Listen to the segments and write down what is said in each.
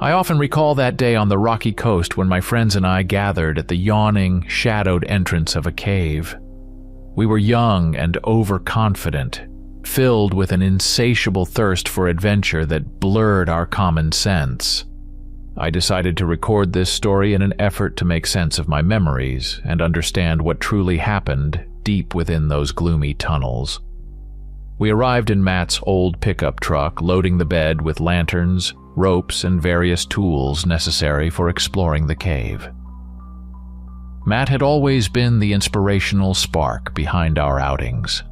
I often recall that day on the rocky coast when my friends and I gathered at the yawning, shadowed entrance of a cave. We were young and overconfident, filled with an insatiable thirst for adventure that blurred our common sense. I decided to record this story in an effort to make sense of my memories and understand what truly happened deep within those gloomy tunnels. We arrived in Matt's old pickup truck, loading the bed with lanterns, ropes, and various tools necessary for exploring the cave. Matt had always been the inspirational spark behind our outings.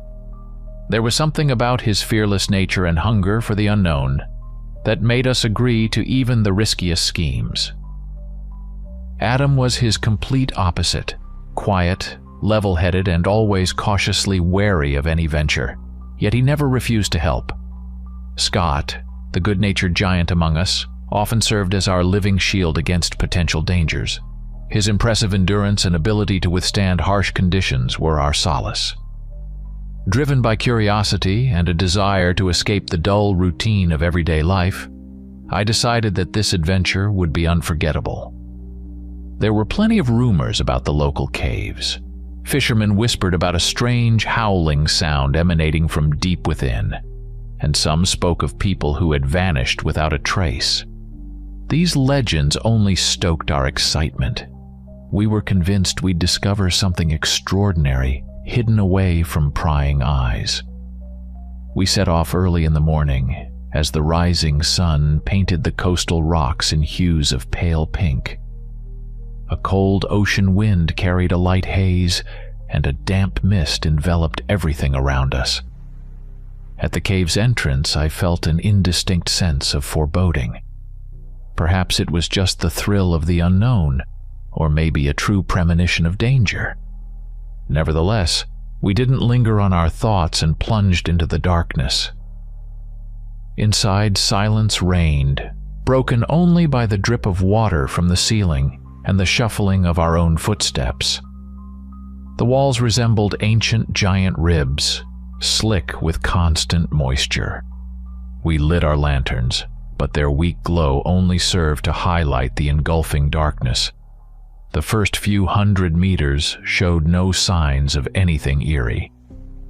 There was something about his fearless nature and hunger for the unknown that made us agree to even the riskiest schemes. Adam was his complete opposite, quiet, level-headed, and always cautiously wary of any venture, yet he never refused to help. Scott, the good-natured giant among us, often served as our living shield against potential dangers. His impressive endurance and ability to withstand harsh conditions were our solace. Driven by curiosity and a desire to escape the dull routine of everyday life, I decided that this adventure would be unforgettable. There were plenty of rumors about the local caves. Fishermen whispered about a strange howling sound emanating from deep within, and some spoke of people who had vanished without a trace. These legends only stoked our excitement. We were convinced we'd discover something extraordinary hidden away from prying eyes. We set off early in the morning as the rising sun painted the coastal rocks in hues of pale pink. A cold ocean wind carried a light haze, and a damp mist enveloped everything around us. At the cave's entrance, I felt an indistinct sense of foreboding. Perhaps it was just the thrill of the unknown, or maybe a true premonition of danger. Nevertheless, we didn't linger on our thoughts and plunged into the darkness. Inside, silence reigned, broken only by the drip of water from the ceiling and the shuffling of our own footsteps. The walls resembled ancient giant ribs, slick with constant moisture. We lit our lanterns, but their weak glow only served to highlight the engulfing darkness. The first few 100 meters showed no signs of anything eerie.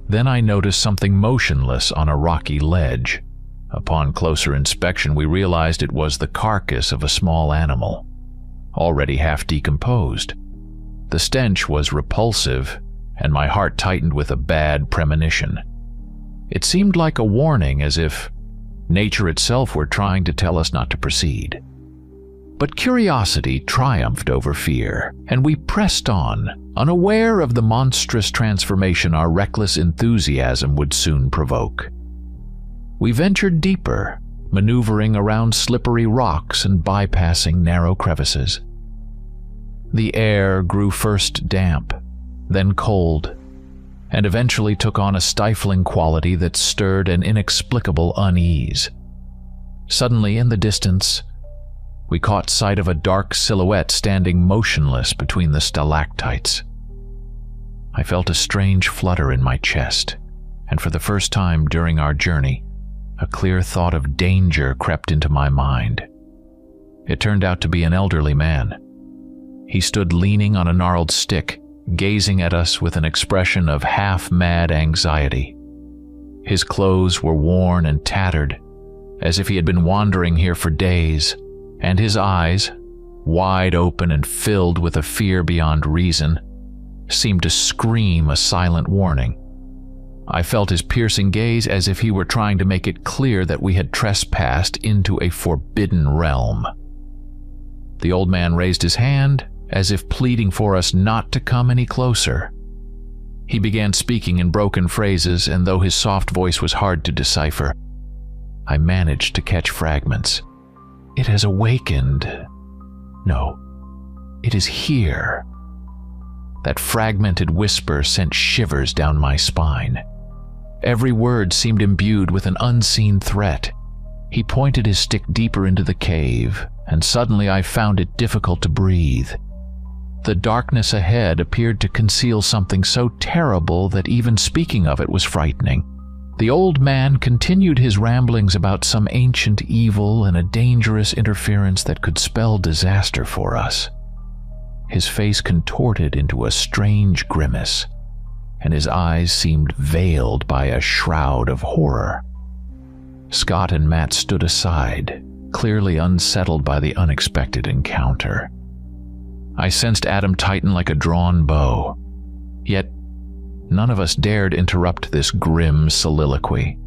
Then I noticed something motionless on a rocky ledge. Upon closer inspection, we realized it was the carcass of a small animal, already half decomposed. The stench was repulsive, and my heart tightened with a bad premonition. It seemed like a warning, as if nature itself were trying to tell us not to proceed. But curiosity triumphed over fear, and we pressed on, unaware of the monstrous transformation our reckless enthusiasm would soon provoke. We ventured deeper, maneuvering around slippery rocks and bypassing narrow crevices. The air grew first damp, then cold, and eventually took on a stifling quality that stirred an inexplicable unease. Suddenly, in the distance, we caught sight of a dark silhouette standing motionless between the stalactites. I felt a strange flutter in my chest, and for the first time during our journey, a clear thought of danger crept into my mind. It turned out to be an elderly man. He stood leaning on a gnarled stick, gazing at us with an expression of half-mad anxiety. His clothes were worn and tattered, as if he had been wandering here for days, and his eyes, wide open and filled with a fear beyond reason, seemed to scream a silent warning. I felt his piercing gaze as if he were trying to make it clear that we had trespassed into a forbidden realm. The old man raised his hand, as if pleading for us not to come any closer. He began speaking in broken phrases, and though his soft voice was hard to decipher, I managed to catch fragments. "It has awakened. No, it is here." That fragmented whisper sent shivers down my spine. Every word seemed imbued with an unseen threat. He pointed his stick deeper into the cave, and suddenly I found it difficult to breathe. The darkness ahead appeared to conceal something so terrible that even speaking of it was frightening. The old man continued his ramblings about some ancient evil and a dangerous interference that could spell disaster for us. His face contorted into a strange grimace, and his eyes seemed veiled by a shroud of horror. Scott and Matt stood aside, clearly unsettled by the unexpected encounter. I sensed Adam tighten like a drawn bow, yet none of us dared interrupt this grim soliloquy.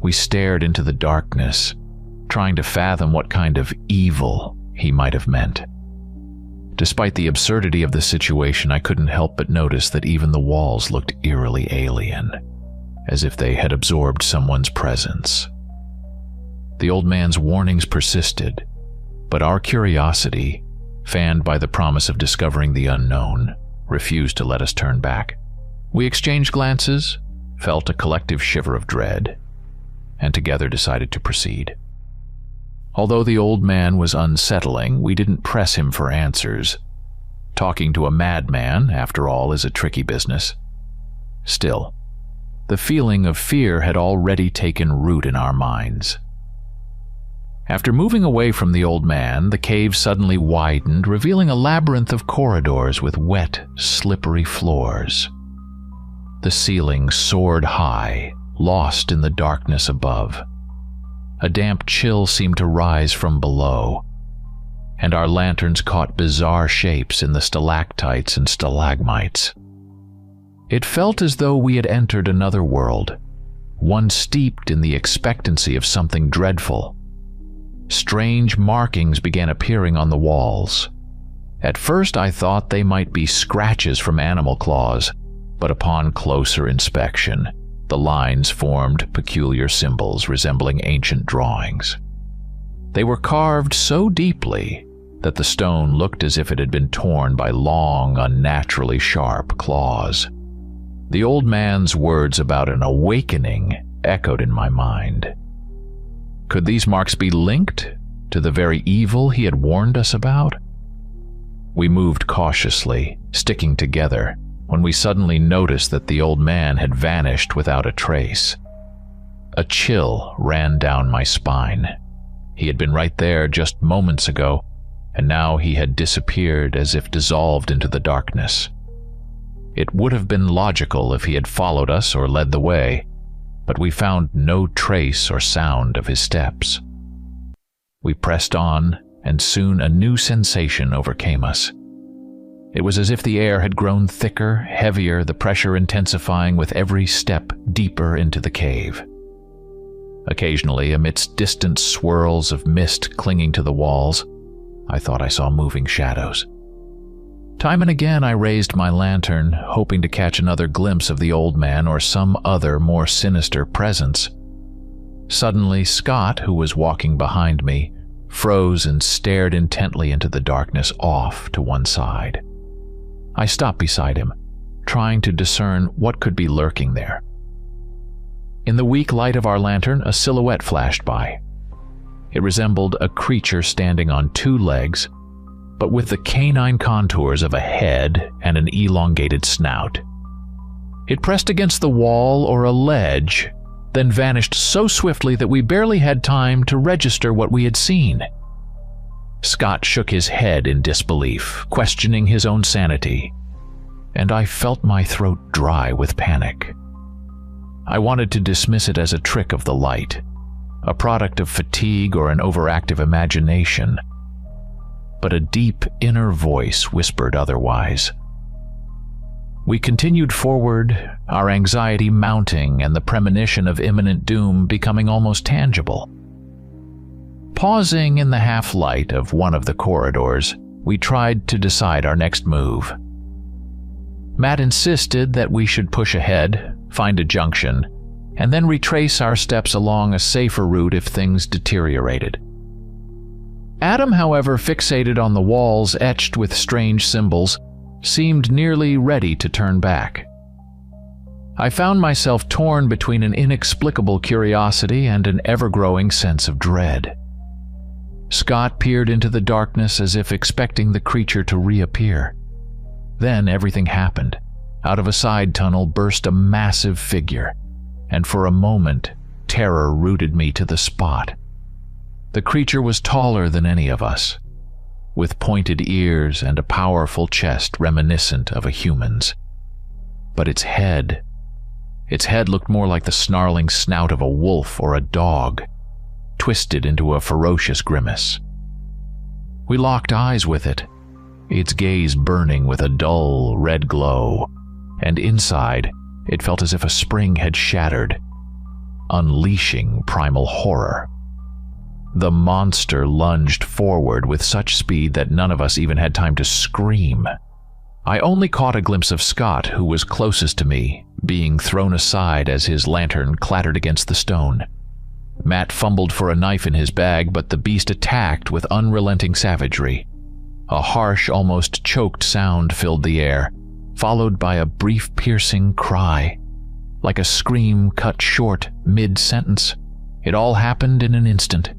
We stared into the darkness, trying to fathom what kind of evil he might have meant. Despite the absurdity of the situation, I couldn't help but notice that even the walls looked eerily alien, as if they had absorbed someone's presence. The old man's warnings persisted, but our curiosity, fanned by the promise of discovering the unknown, refused to let us turn back. We exchanged glances, felt a collective shiver of dread, and together decided to proceed. Although the old man was unsettling, we didn't press him for answers. Talking to a madman, after all, is a tricky business. Still, the feeling of fear had already taken root in our minds. After moving away from the old man, the cave suddenly widened, revealing a labyrinth of corridors with wet, slippery floors. The ceiling soared high, lost in the darkness above. A damp chill seemed to rise from below, and our lanterns caught bizarre shapes in the stalactites and stalagmites. It felt as though we had entered another world, one steeped in the expectancy of something dreadful. Strange markings began appearing on the walls. At first I thought they might be scratches from animal claws, but upon closer inspection, the lines formed peculiar symbols resembling ancient drawings. They were carved so deeply that the stone looked as if it had been torn by long, unnaturally sharp claws. The old man's words about an awakening echoed in my mind. Could these marks be linked to the very evil he had warned us about? We moved cautiously, sticking together, when we suddenly noticed that the old man had vanished without a trace. A chill ran down my spine. He had been right there just moments ago, and now he had disappeared as if dissolved into the darkness. It would have been logical if he had followed us or led the way, but we found no trace or sound of his steps. We pressed on, and soon a new sensation overcame us. It was as if the air had grown thicker, heavier, the pressure intensifying with every step deeper into the cave. Occasionally, amidst distant swirls of mist clinging to the walls, I thought I saw moving shadows. Time and again I raised my lantern, hoping to catch another glimpse of the old man or some other more sinister presence. Suddenly, Scott, who was walking behind me, froze and stared intently into the darkness off to one side. I stopped beside him, trying to discern what could be lurking there. In the weak light of our lantern, a silhouette flashed by. It resembled a creature standing on two legs, but with the canine contours of a head and an elongated snout. It pressed against the wall or a ledge, then vanished so swiftly that we barely had time to register what we had seen. Scott shook his head in disbelief, questioning his own sanity, and I felt my throat dry with panic. I wanted to dismiss it as a trick of the light, a product of fatigue or an overactive imagination, but a deep inner voice whispered otherwise. We continued forward, our anxiety mounting and the premonition of imminent doom becoming almost tangible. Pausing in the half-light of one of the corridors, we tried to decide our next move. Matt insisted that we should push ahead, find a junction, and then retrace our steps along a safer route if things deteriorated. Adam, however, fixated on the walls etched with strange symbols, seemed nearly ready to turn back. I found myself torn between an inexplicable curiosity and an ever-growing sense of dread. Scott peered into the darkness as if expecting the creature to reappear. Then everything happened. Out of a side tunnel burst a massive figure, and for a moment, terror rooted me to the spot. The creature was taller than any of us, with pointed ears and a powerful chest reminiscent of a human's. But its head looked more like the snarling snout of a wolf or a dog, twisted into a ferocious grimace. We locked eyes with it, its gaze burning with a dull red glow, and inside, it felt as if a spring had shattered, unleashing primal horror. The monster lunged forward with such speed that none of us even had time to scream. I only caught a glimpse of Scott, who was closest to me, being thrown aside as his lantern clattered against the stone. Matt fumbled for a knife in his bag, but the beast attacked with unrelenting savagery. A harsh, almost choked sound filled the air, followed by a brief piercing cry, like a scream cut short mid-sentence. It all happened in an instant,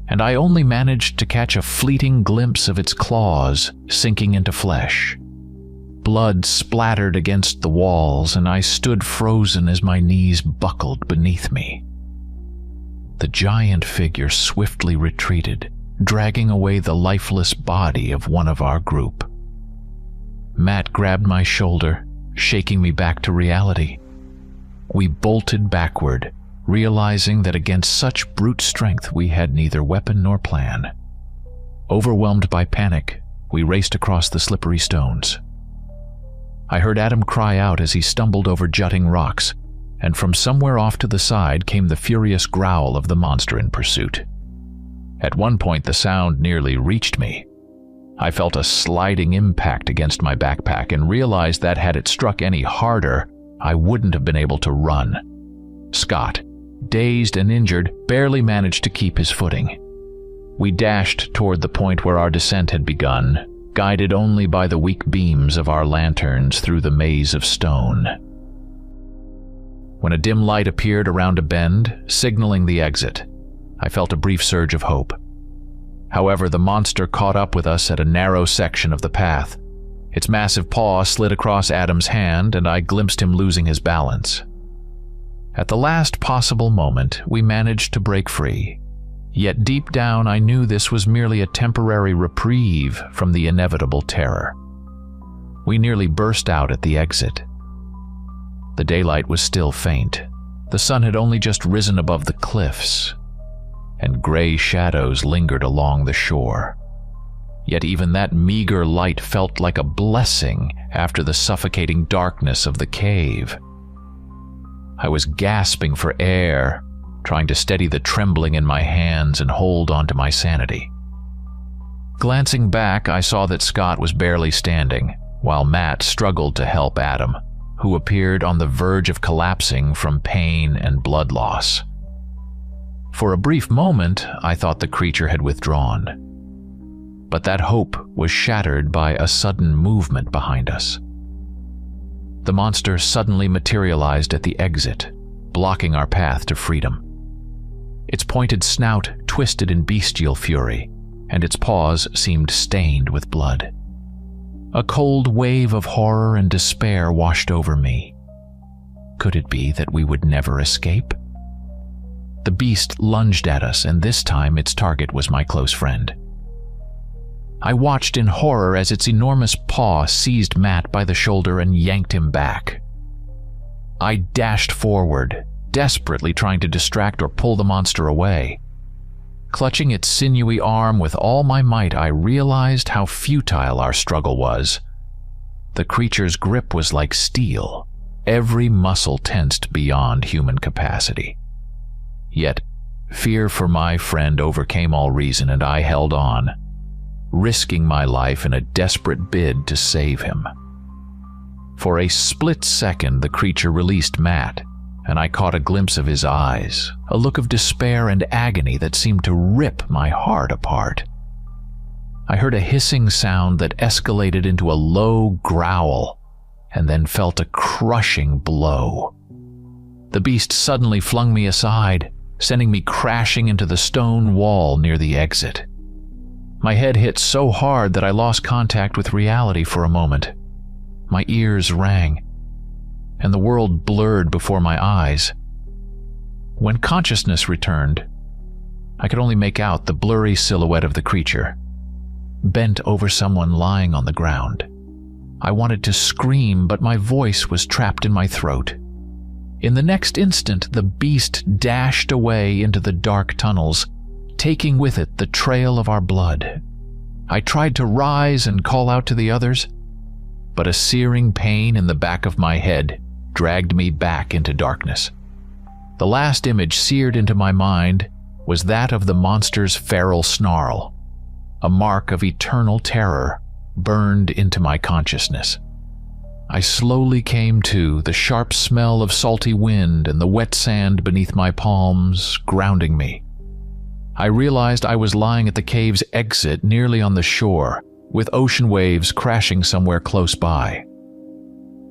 and I only managed to catch a fleeting glimpse of its claws sinking into flesh. Blood splattered against the walls, and I stood frozen as my knees buckled beneath me. The giant figure swiftly retreated, dragging away the lifeless body of one of our group. Matt grabbed my shoulder, shaking me back to reality. We bolted backward, realizing that against such brute strength we had neither weapon nor plan. Overwhelmed by panic, we raced across the slippery stones. I heard Adam cry out as he stumbled over jutting rocks, and from somewhere off to the side came the furious growl of the monster in pursuit. At one point, the sound nearly reached me. I felt a sliding impact against my backpack and realized that had it struck any harder, I wouldn't have been able to run. Scott, dazed and injured, barely managed to keep his footing. We dashed toward the point where our descent had begun, guided only by the weak beams of our lanterns through the maze of stone. When a dim light appeared around a bend, signaling the exit, I felt a brief surge of hope. However, the monster caught up with us at a narrow section of the path. Its massive paw slid across Adam's hand, and I glimpsed him losing his balance. At the last possible moment, we managed to break free. Yet deep down, I knew this was merely a temporary reprieve from the inevitable terror. We nearly burst out at the exit. The daylight was still faint. The sun had only just risen above the cliffs, and gray shadows lingered along the shore. Yet even that meager light felt like a blessing after the suffocating darkness of the cave. I was gasping for air, trying to steady the trembling in my hands and hold on to my sanity. Glancing back, I saw that Scott was barely standing, while Matt struggled to help Adam, who appeared on the verge of collapsing from pain and blood loss. For a brief moment, I thought the creature had withdrawn. But that hope was shattered by a sudden movement behind us. The monster suddenly materialized at the exit, blocking our path to freedom. Its pointed snout twisted in bestial fury, and its paws seemed stained with blood. A cold wave of horror and despair washed over me. Could it be that we would never escape? The beast lunged at us, and this time its target was my close friend. I watched in horror as its enormous paw seized Matt by the shoulder and yanked him back. I dashed forward, desperately trying to distract or pull the monster away. Clutching its sinewy arm with all my might, I realized how futile our struggle was. The creature's grip was like steel, every muscle tensed beyond human capacity. Yet, fear for my friend overcame all reason, and I held on, risking my life in a desperate bid to save him. For a split second, the creature released Matt, and I caught a glimpse of his eyes, a look of despair and agony that seemed to rip my heart apart. I heard a hissing sound that escalated into a low growl, and then felt a crushing blow. The beast suddenly flung me aside, sending me crashing into the stone wall near the exit. My head hit so hard that I lost contact with reality for a moment. My ears rang, and the world blurred before my eyes. When consciousness returned, I could only make out the blurry silhouette of the creature, bent over someone lying on the ground. I wanted to scream, but my voice was trapped in my throat. In the next instant, the beast dashed away into the dark tunnels, taking with it the trail of our blood. I tried to rise and call out to the others, but a searing pain in the back of my head dragged me back into darkness. The last image seared into my mind was that of the monster's feral snarl, a mark of eternal terror burned into my consciousness. I slowly came to, the sharp smell of salty wind and the wet sand beneath my palms grounding me. I realized I was lying at the cave's exit nearly on the shore, with ocean waves crashing somewhere close by.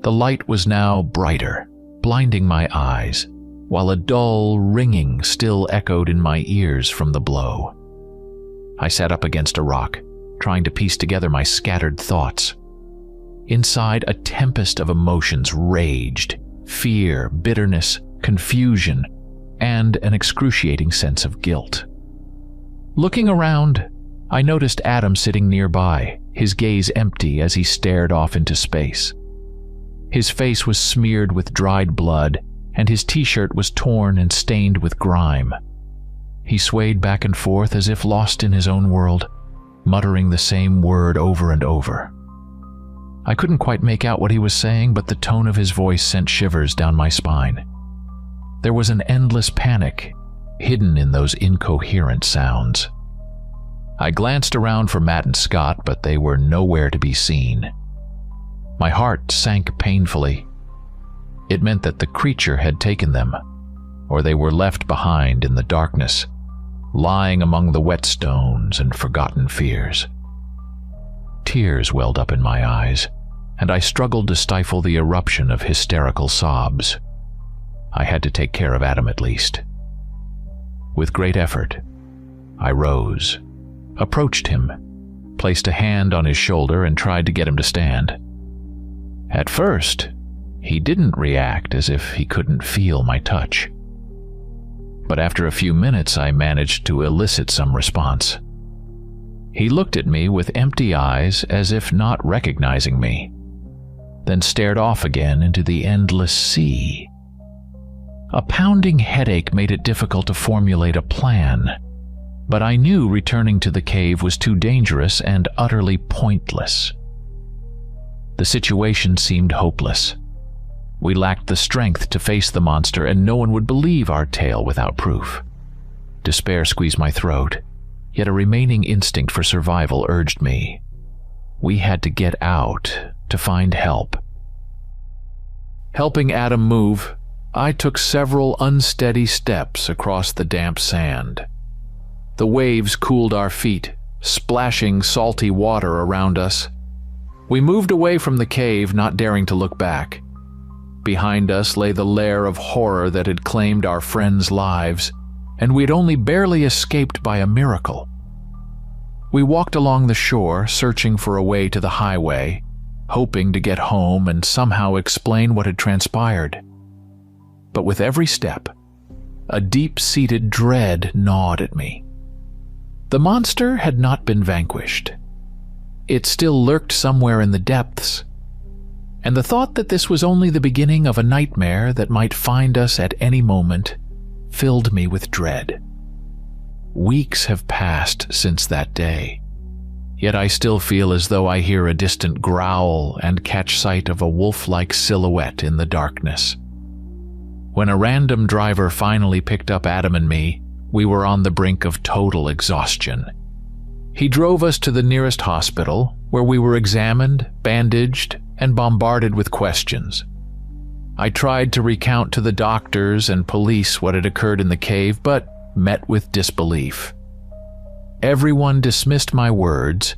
The light was now brighter, blinding my eyes, while a dull ringing still echoed in my ears from the blow. I sat up against a rock, trying to piece together my scattered thoughts. Inside, a tempest of emotions raged: fear, bitterness, confusion, and an excruciating sense of guilt. Looking around, I noticed Adam sitting nearby, his gaze empty as he stared off into space. His face was smeared with dried blood, and his t-shirt was torn and stained with grime. He swayed back and forth as if lost in his own world, muttering the same word over and over. I couldn't quite make out what he was saying, but the tone of his voice sent shivers down my spine. There was an endless panic hidden in those incoherent sounds. I glanced around for Matt and Scott, but they were nowhere to be seen. My heart sank painfully. It meant that the creature had taken them, or they were left behind in the darkness, lying among the whetstones and forgotten fears. Tears welled up in my eyes, and I struggled to stifle the eruption of hysterical sobs. I had to take care of Adam at least. With great effort, I rose, approached him, placed a hand on his shoulder, and tried to get him to stand. At first, he didn't react, as if he couldn't feel my touch. But after a few minutes, I managed to elicit some response. He looked at me with empty eyes, as if not recognizing me, then stared off again into the endless sea. A pounding headache made it difficult to formulate a plan, but I knew returning to the cave was too dangerous and utterly pointless. The situation seemed hopeless. We lacked the strength to face the monster, and no one would believe our tale without proof. Despair squeezed my throat, yet a remaining instinct for survival urged me. We had to get out to find help. Helping Adam move, I took several unsteady steps across the damp sand. The waves cooled our feet, splashing salty water around us. We moved away from the cave, not daring to look back. Behind us lay the lair of horror that had claimed our friends' lives, and we had only barely escaped by a miracle. We walked along the shore, searching for a way to the highway, hoping to get home and somehow explain what had transpired. But with every step, a deep-seated dread gnawed at me. The monster had not been vanquished. It still lurked somewhere in the depths, and the thought that this was only the beginning of a nightmare that might find us at any moment filled me with dread. Weeks have passed since that day, yet I still feel as though I hear a distant growl and catch sight of a wolf-like silhouette in the darkness. When a random driver finally picked up Adam and me, we were on the brink of total exhaustion. He drove us to the nearest hospital, where we were examined, bandaged, and bombarded with questions. I tried to recount to the doctors and police what had occurred in the cave, but met with disbelief. Everyone dismissed my words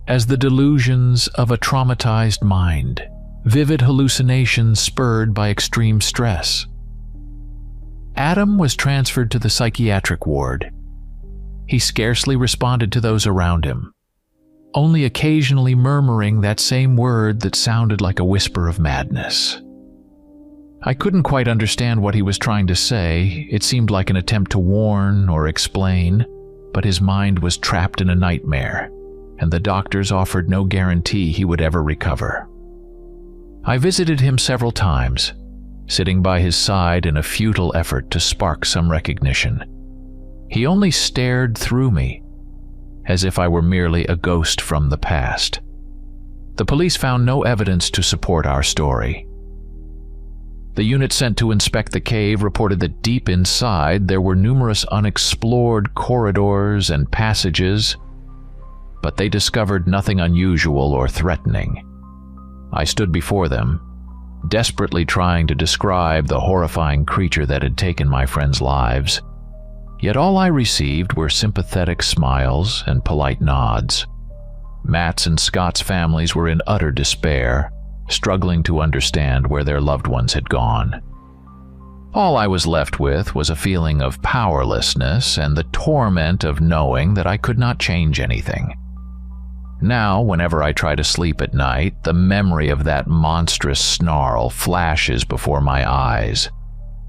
as the delusions of a traumatized mind, vivid hallucinations spurred by extreme stress. Adam was transferred to the psychiatric ward. He scarcely responded to those around him, only occasionally murmuring that same word that sounded like a whisper of madness. I couldn't quite understand what he was trying to say. It seemed like an attempt to warn or explain, but his mind was trapped in a nightmare, and the doctors offered no guarantee he would ever recover. I visited him several times, sitting by his side in a futile effort to spark some recognition. He only stared through me, as if I were merely a ghost from the past. The police found no evidence to support our story. The unit sent to inspect the cave reported that deep inside there were numerous unexplored corridors and passages, but they discovered nothing unusual or threatening. I stood before them, desperately trying to describe the horrifying creature that had taken my friends' lives. Yet all I received were sympathetic smiles and polite nods. Matt's and Scott's families were in utter despair, struggling to understand where their loved ones had gone. All I was left with was a feeling of powerlessness and the torment of knowing that I could not change anything. Now, whenever I try to sleep at night, the memory of that monstrous snarl flashes before my eyes,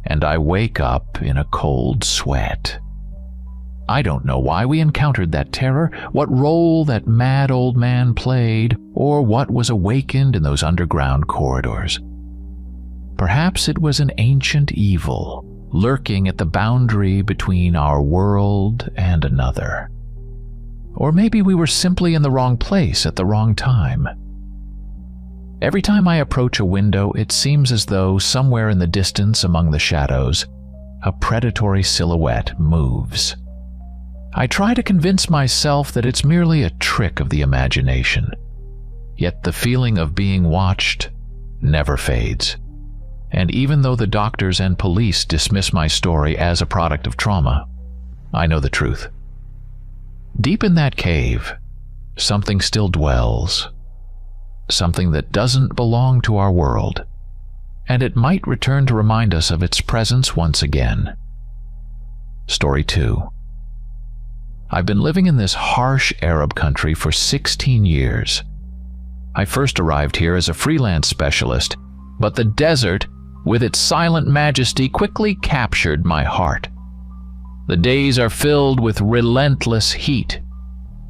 and I wake up in a cold sweat. I don't know why we encountered that terror, what role that mad old man played, or what was awakened in those underground corridors. Perhaps it was an ancient evil, lurking at the boundary between our world and another. Or maybe we were simply in the wrong place at the wrong time. Every time I approach a window, it seems as though somewhere in the distance among the shadows, a predatory silhouette moves. I try to convince myself that it's merely a trick of the imagination. Yet the feeling of being watched never fades. And even though the doctors and police dismiss my story as a product of trauma, I know the truth. Deep in that cave, something still dwells. Something that doesn't belong to our world. And it might return to remind us of its presence once again. Story 2. I've been living in this harsh Arab country for 16 years. I first arrived here as a freelance specialist, but the desert, with its silent majesty, quickly captured my heart. The days are filled with relentless heat.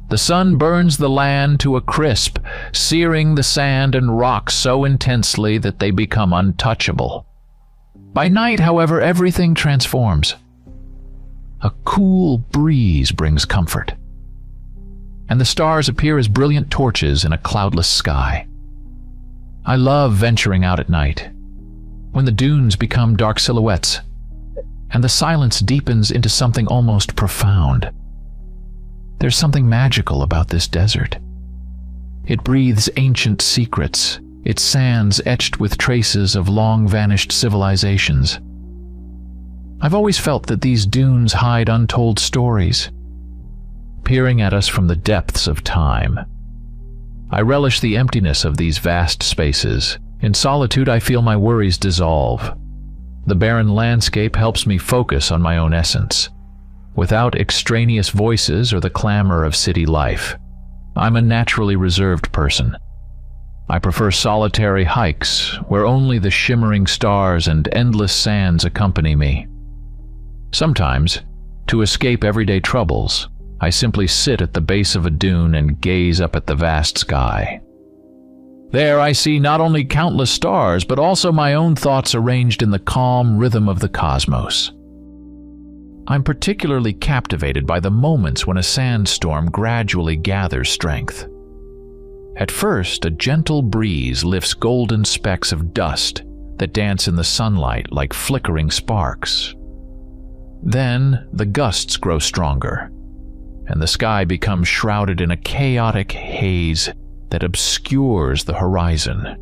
The sun burns the land to a crisp, searing the sand and rocks so intensely that they become untouchable. By night, however, everything transforms. A cool breeze brings comfort, and the stars appear as brilliant torches in a cloudless sky. I love venturing out at night, when the dunes become dark silhouettes, and the silence deepens into something almost profound. There's something magical about this desert. It breathes ancient secrets, its sands etched with traces of long-vanished civilizations. I've always felt that these dunes hide untold stories, peering at us from the depths of time. I relish the emptiness of these vast spaces. In solitude, I feel my worries dissolve. The barren landscape helps me focus on my own essence, without extraneous voices or the clamor of city life. I'm a naturally reserved person. I prefer solitary hikes where only the shimmering stars and endless sands accompany me. Sometimes, to escape everyday troubles, I simply sit at the base of a dune and gaze up at the vast sky. There I see not only countless stars, but also my own thoughts arranged in the calm rhythm of the cosmos. I'm particularly captivated by the moments when a sandstorm gradually gathers strength. At first, a gentle breeze lifts golden specks of dust that dance in the sunlight like flickering sparks. Then, the gusts grow stronger, and the sky becomes shrouded in a chaotic haze that obscures the horizon.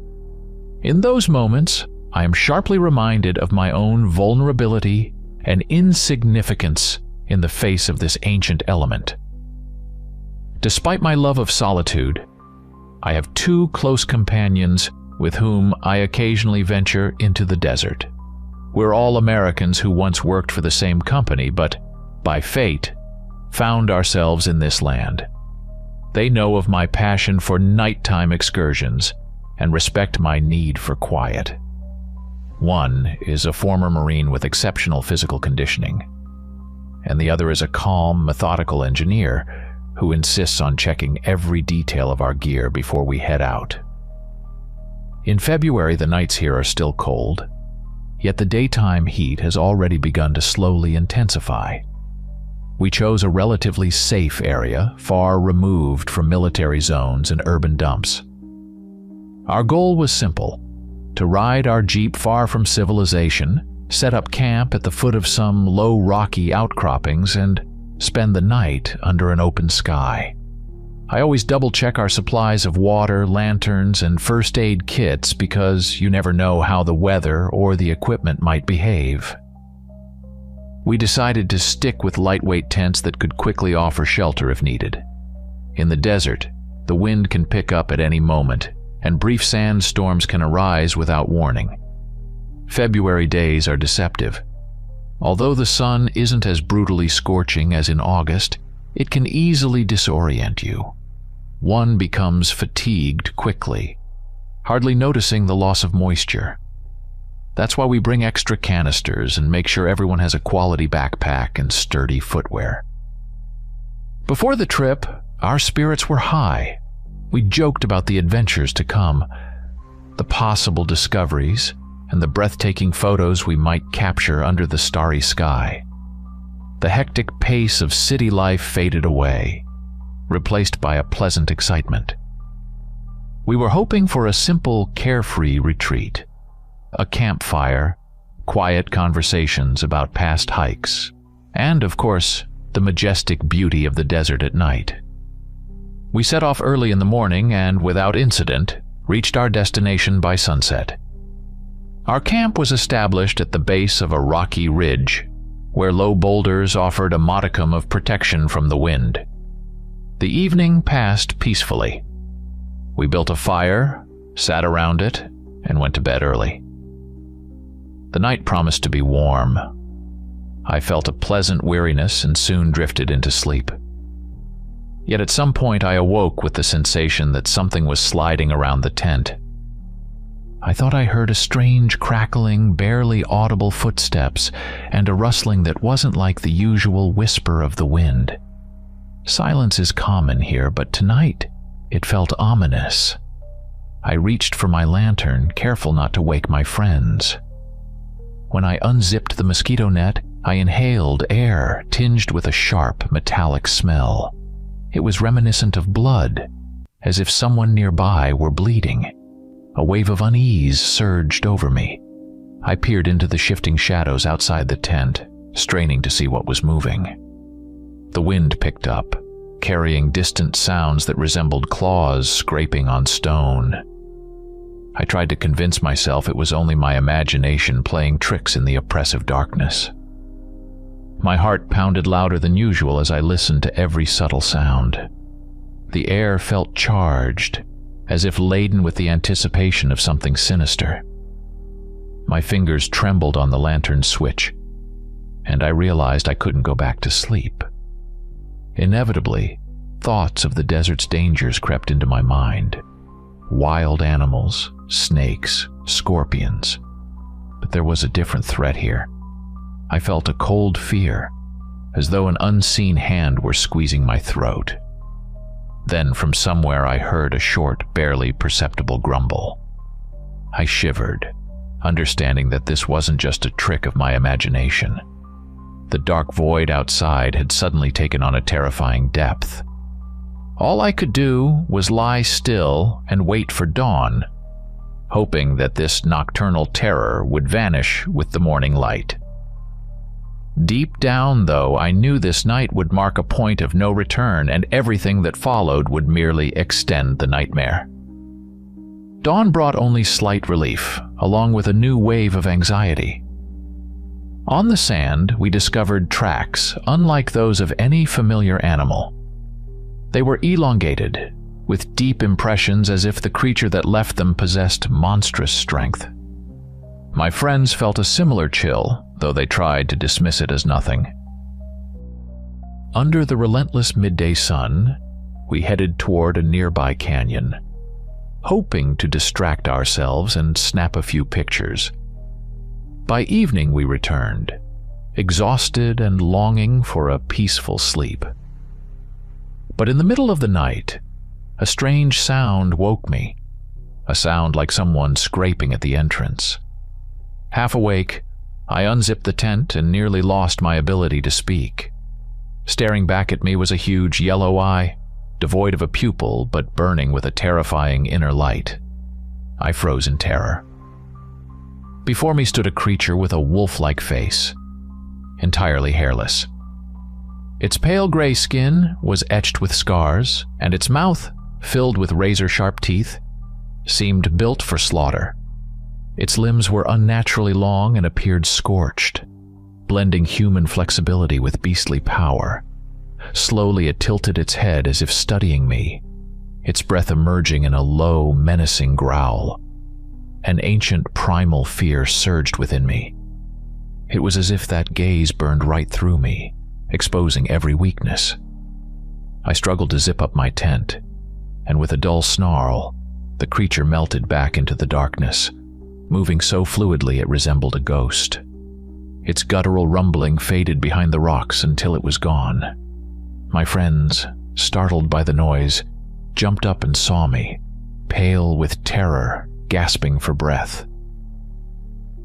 In those moments, I am sharply reminded of my own vulnerability and insignificance in the face of this ancient element. Despite my love of solitude, I have 2 close companions with whom I occasionally venture into the desert. We're all Americans who once worked for the same company, but, by fate, found ourselves in this land. They know of my passion for nighttime excursions and respect my need for quiet. One is a former Marine with exceptional physical conditioning, and the other is a calm, methodical engineer who insists on checking every detail of our gear before we head out. In February, the nights here are still cold, yet the daytime heat has already begun to slowly intensify. We chose a relatively safe area, far removed from military zones and urban dumps. Our goal was simple: to ride our Jeep far from civilization, set up camp at the foot of some low rocky outcroppings, and spend the night under an open sky. I always double-check our supplies of water, lanterns, and first aid kits because you never know how the weather or the equipment might behave. We decided to stick with lightweight tents that could quickly offer shelter if needed. In the desert, the wind can pick up at any moment, and brief sandstorms can arise without warning. February days are deceptive. Although the sun isn't as brutally scorching as in August, it can easily disorient you. One becomes fatigued quickly, hardly noticing the loss of moisture. That's why we bring extra canisters and make sure everyone has a quality backpack and sturdy footwear. Before the trip, our spirits were high. We joked about the adventures to come, the possible discoveries, and the breathtaking photos we might capture under the starry sky. The hectic pace of city life faded away, replaced by a pleasant excitement. We were hoping for a simple, carefree retreat. A campfire, quiet conversations about past hikes, and, of course, the majestic beauty of the desert at night. We set off early in the morning and, without incident, reached our destination by sunset. Our camp was established at the base of a rocky ridge, where low boulders offered a modicum of protection from the wind. The evening passed peacefully. We built a fire, sat around it, and went to bed early. The night promised to be warm. I felt a pleasant weariness and soon drifted into sleep. Yet at some point I awoke with the sensation that something was sliding around the tent. I thought I heard a strange crackling, barely audible footsteps and a rustling that wasn't like the usual whisper of the wind. Silence is common here, but tonight it felt ominous. I reached for my lantern, careful not to wake my friends. When I unzipped the mosquito net, I inhaled air tinged with a sharp, metallic smell. It was reminiscent of blood, as if someone nearby were bleeding. A wave of unease surged over me. I peered into the shifting shadows outside the tent, straining to see what was moving. The wind picked up, carrying distant sounds that resembled claws scraping on stone. I tried to convince myself it was only my imagination playing tricks in the oppressive darkness. My heart pounded louder than usual as I listened to every subtle sound. The air felt charged, as if laden with the anticipation of something sinister. My fingers trembled on the lantern switch, and I realized I couldn't go back to sleep. Inevitably, thoughts of the desert's dangers crept into my mind. Wild animals, snakes, scorpions. But there was a different threat here. I felt a cold fear, as though an unseen hand were squeezing my throat. Then from somewhere I heard a short, barely perceptible grumble. I shivered, understanding that this wasn't just a trick of my imagination. The dark void outside had suddenly taken on a terrifying depth. All I could do was lie still and wait for dawn, hoping that this nocturnal terror would vanish with the morning light. Deep down, though, I knew this night would mark a point of no return, and everything that followed would merely extend the nightmare. Dawn brought only slight relief, along with a new wave of anxiety. On the sand, we discovered tracks unlike those of any familiar animal. They were elongated, with deep impressions as if the creature that left them possessed monstrous strength. My friends felt a similar chill, though they tried to dismiss it as nothing. Under the relentless midday sun, we headed toward a nearby canyon, hoping to distract ourselves and snap a few pictures. By evening we returned, exhausted and longing for a peaceful sleep. But in the middle of the night, a strange sound woke me, a sound like someone scraping at the entrance. Half awake, I unzipped the tent and nearly lost my ability to speak. Staring back at me was a huge yellow eye, devoid of a pupil but burning with a terrifying inner light. I froze in terror. Before me stood a creature with a wolf-like face, entirely hairless. Its pale gray skin was etched with scars, and its mouth, filled with razor-sharp teeth, seemed built for slaughter. Its limbs were unnaturally long and appeared scorched, blending human flexibility with beastly power. Slowly it tilted its head as if studying me, its breath emerging in a low, menacing growl. An ancient primal fear surged within me. It was as if that gaze burned right through me, exposing every weakness. I struggled to zip up my tent, and with a dull snarl, the creature melted back into the darkness, moving so fluidly it resembled a ghost. Its guttural rumbling faded behind the rocks until it was gone. My friends, startled by the noise, jumped up and saw me, pale with terror, gasping for breath.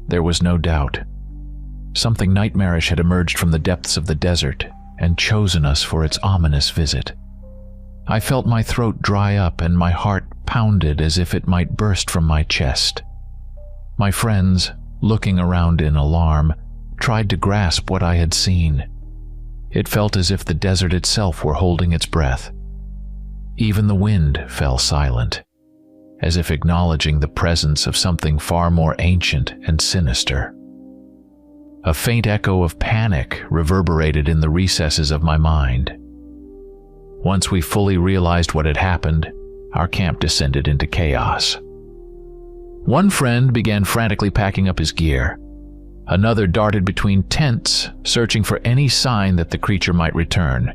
There was no doubt. Something nightmarish had emerged from the depths of the desert and chosen us for its ominous visit. I felt my throat dry up and my heart pounded as if it might burst from my chest. My friends, looking around in alarm, tried to grasp what I had seen. It felt as if the desert itself were holding its breath. Even the wind fell silent, as if acknowledging the presence of something far more ancient and sinister. A faint echo of panic reverberated in the recesses of my mind. Once we fully realized what had happened, our camp descended into chaos. One friend began frantically packing up his gear. Another darted between tents, searching for any sign that the creature might return.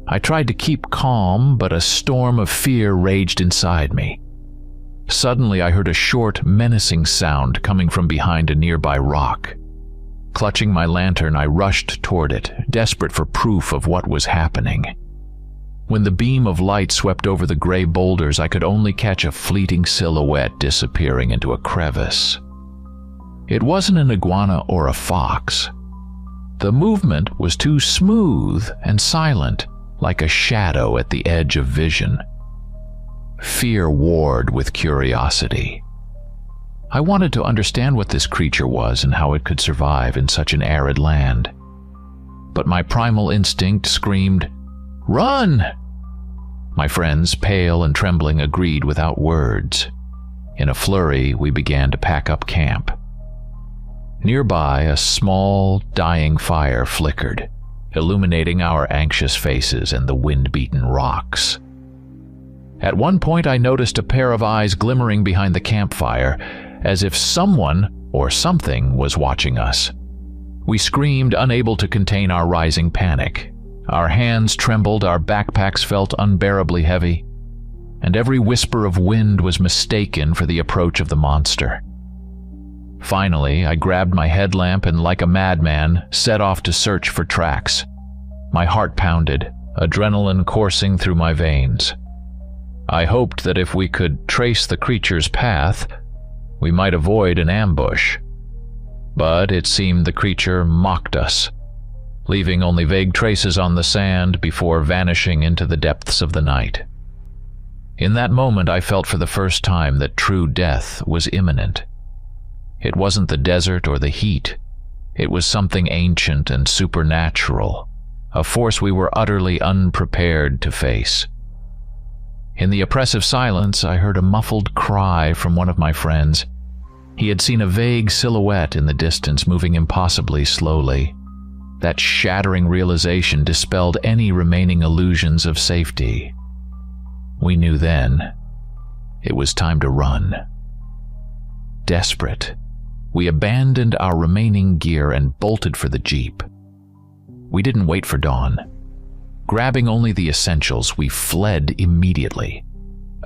I tried to keep calm, but a storm of fear raged inside me. Suddenly, I heard a short, menacing sound coming from behind a nearby rock. Clutching my lantern, I rushed toward it, desperate for proof of what was happening. When the beam of light swept over the gray boulders, I could only catch a fleeting silhouette disappearing into a crevice. It wasn't an iguana or a fox. The movement was too smooth and silent, like a shadow at the edge of vision. Fear warred with curiosity. I wanted to understand what this creature was and how it could survive in such an arid land. But my primal instinct screamed, "Run!" My friends, pale and trembling, agreed without words. In a flurry, we began to pack up camp. Nearby, a small, dying fire flickered, illuminating our anxious faces and the wind-beaten rocks. At one point, I noticed a pair of eyes glimmering behind the campfire, as if someone or something was watching us. We screamed, unable to contain our rising panic. Our hands trembled, our backpacks felt unbearably heavy, and every whisper of wind was mistaken for the approach of the monster. Finally, I grabbed my headlamp and, like a madman, set off to search for tracks. My heart pounded, adrenaline coursing through my veins. I hoped that if we could trace the creature's path, we might avoid an ambush. But it seemed the creature mocked us, leaving only vague traces on the sand before vanishing into the depths of the night. In that moment, I felt for the first time that true death was imminent. It wasn't the desert or the heat. It was something ancient and supernatural, a force we were utterly unprepared to face. In the oppressive silence, I heard a muffled cry from one of my friends. He had seen a vague silhouette in the distance moving impossibly slowly. That shattering realization dispelled any remaining illusions of safety. We knew then it was time to run. Desperate, we abandoned our remaining gear and bolted for the jeep. We didn't wait for dawn. Grabbing only the essentials, we fled immediately.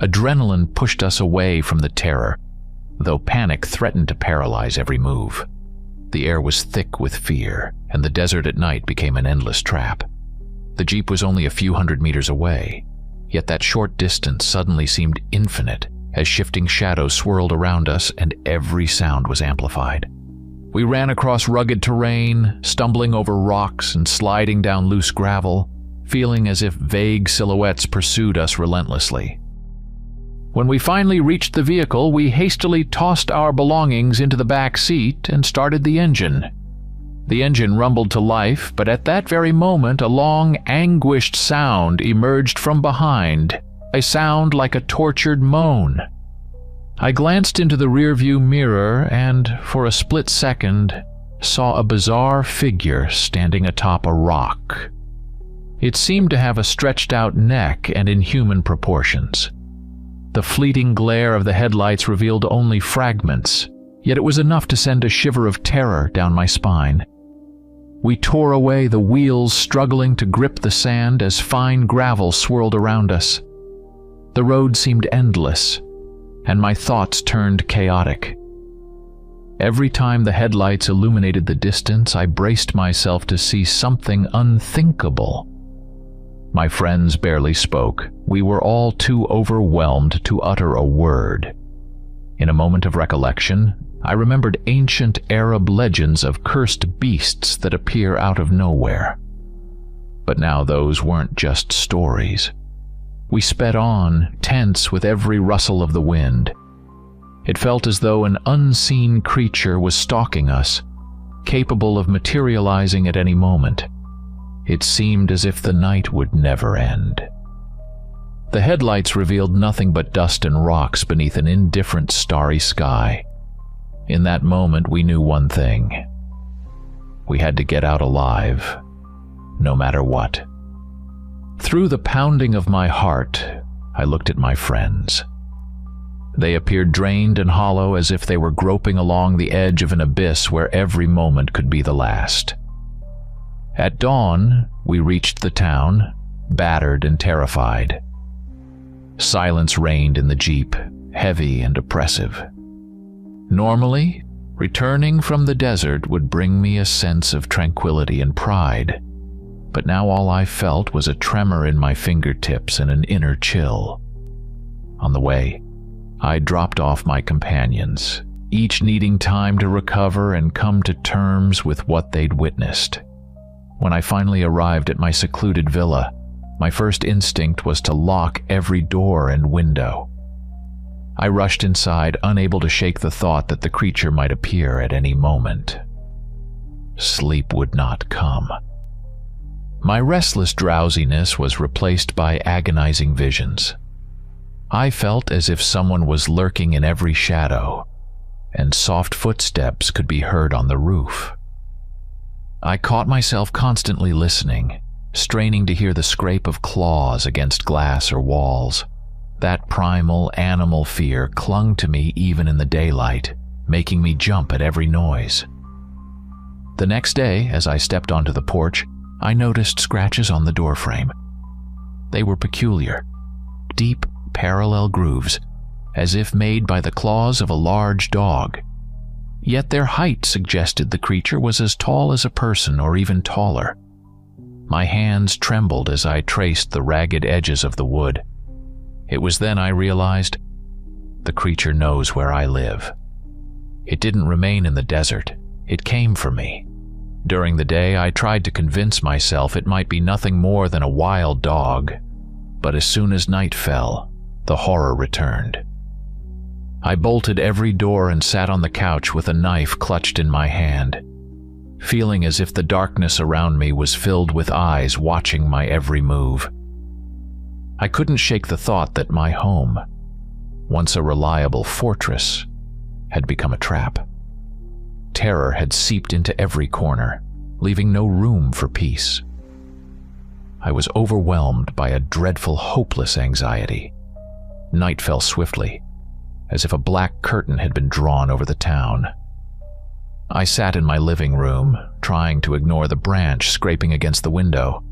Adrenaline pushed us away from the terror, though panic threatened to paralyze every move. The air was thick with fear, and the desert at night became an endless trap. The Jeep was only a few hundred meters away, yet that short distance suddenly seemed infinite as shifting shadows swirled around us and every sound was amplified. We ran across rugged terrain, stumbling over rocks and sliding down loose gravel, feeling as if vague silhouettes pursued us relentlessly. When we finally reached the vehicle, we hastily tossed our belongings into the back seat and started the engine. The engine rumbled to life, but at that very moment a long, anguished sound emerged from behind, a sound like a tortured moan. I glanced into the rearview mirror and, for a split second, saw a bizarre figure standing atop a rock. It seemed to have a stretched-out neck and inhuman proportions. The fleeting glare of the headlights revealed only fragments, yet it was enough to send a shiver of terror down my spine. We tore away, the wheels struggling to grip the sand as fine gravel swirled around us. The road seemed endless, and my thoughts turned chaotic. Every time the headlights illuminated the distance, I braced myself to see something unthinkable. My friends barely spoke. We were all too overwhelmed to utter a word. In a moment of recollection, I remembered ancient Arab legends of cursed beasts that appear out of nowhere. But now those weren't just stories. We sped on, tense with every rustle of the wind. It felt as though an unseen creature was stalking us, capable of materializing at any moment. It seemed as if the night would never end. The headlights revealed nothing but dust and rocks beneath an indifferent starry sky. In that moment, we knew one thing. We had to get out alive, no matter what. Through the pounding of my heart, I looked at my friends. They appeared drained and hollow, as if they were groping along the edge of an abyss where every moment could be the last. At dawn, we reached the town, battered and terrified. Silence reigned in the Jeep, heavy and oppressive. Normally, returning from the desert would bring me a sense of tranquility and pride, but now all I felt was a tremor in my fingertips and an inner chill. On the way, I dropped off my companions, each needing time to recover and come to terms with what they'd witnessed. When I finally arrived at my secluded villa, my first instinct was to lock every door and window. I rushed inside, unable to shake the thought that the creature might appear at any moment. Sleep would not come. My restless drowsiness was replaced by agonizing visions. I felt as if someone was lurking in every shadow, and soft footsteps could be heard on the roof. I caught myself constantly listening, straining to hear the scrape of claws against glass or walls. That primal animal fear clung to me even in the daylight, making me jump at every noise. The next day, as I stepped onto the porch, I noticed scratches on the doorframe. They were peculiar, deep, parallel grooves, as if made by the claws of a large dog. Yet their height suggested the creature was as tall as a person or even taller. My hands trembled as I traced the ragged edges of the wood. It was then I realized the creature knows where I live. It didn't remain in the desert. It came for me. During the day, I tried to convince myself it might be nothing more than a wild dog, but as soon as night fell, the horror returned. I bolted every door and sat on the couch with a knife clutched in my hand, feeling as if the darkness around me was filled with eyes watching my every move. I couldn't shake the thought that my home, once a reliable fortress, had become a trap. Terror had seeped into every corner, leaving no room for peace. I was overwhelmed by a dreadful, hopeless anxiety. Night fell swiftly, as if a black curtain had been drawn over the town. I sat in my living room, trying to ignore the branch scraping against the window,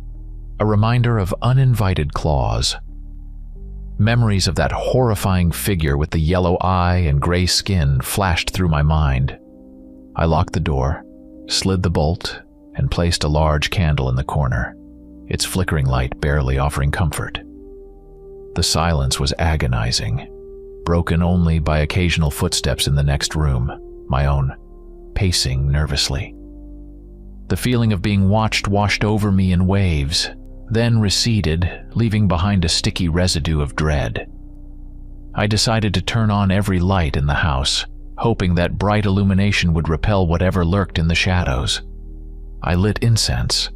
a reminder of uninvited claws. Memories of that horrifying figure with the yellow eye and gray skin flashed through my mind. I locked the door slid the bolt, and placed a large candle in the corner, its flickering light barely offering comfort. The silence was agonizing, broken only by occasional footsteps in the next room, my own, pacing nervously. The feeling of being watched washed over me in waves, then receded, leaving behind a sticky residue of dread. I decided to turn on every light in the house, hoping that bright illumination would repel whatever lurked in the shadows. I lit incense,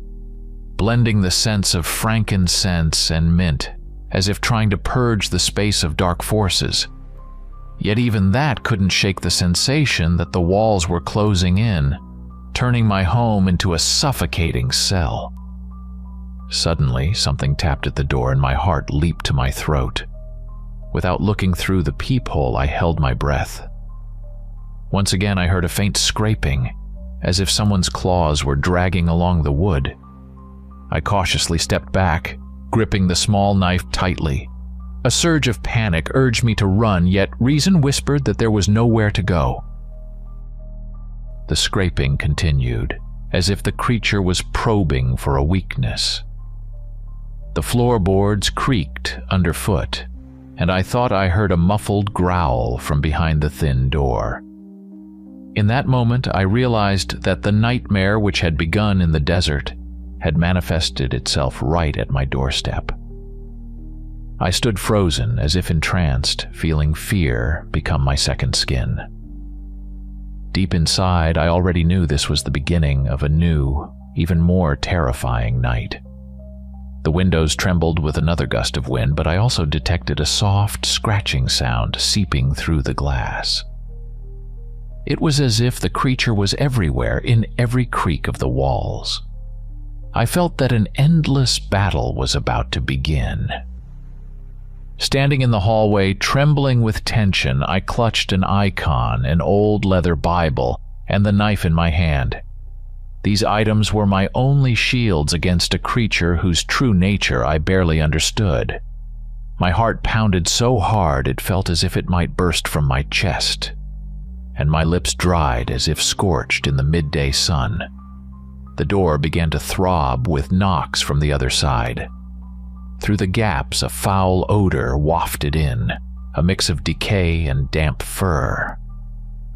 blending the scents of frankincense and mint, as if trying to purge the space of dark forces. Yet even that couldn't shake the sensation that the walls were closing in, turning my home into a suffocating cell. Suddenly, something tapped at the door and my heart leaped to my throat. Without looking through the peephole, I held my breath. Once again, I heard a faint scraping, as if someone's claws were dragging along the wood. I cautiously stepped back, gripping the small knife tightly. A surge of panic urged me to run, yet reason whispered that there was nowhere to go. The scraping continued, as if the creature was probing for a weakness. The floorboards creaked underfoot, and I thought I heard a muffled growl from behind the thin door. In that moment, I realized that the nightmare which had begun in the desert had manifested itself right at my doorstep. I stood frozen, as if entranced, feeling fear become my second skin. Deep inside, I already knew this was the beginning of a new, even more terrifying night. The windows trembled with another gust of wind, but I also detected a soft, scratching sound seeping through the glass. It was as if the creature was everywhere, in every creak of the walls. I felt that an endless battle was about to begin. Standing in the hallway, trembling with tension, I clutched an icon, an old leather Bible, and the knife in my hand. These items were my only shields against a creature whose true nature I barely understood. My heart pounded so hard it felt as if it might burst from my chest, and my lips dried as if scorched in the midday sun. The door began to throb with knocks from the other side. Through the gaps, a foul odor wafted in, a mix of decay and damp fur.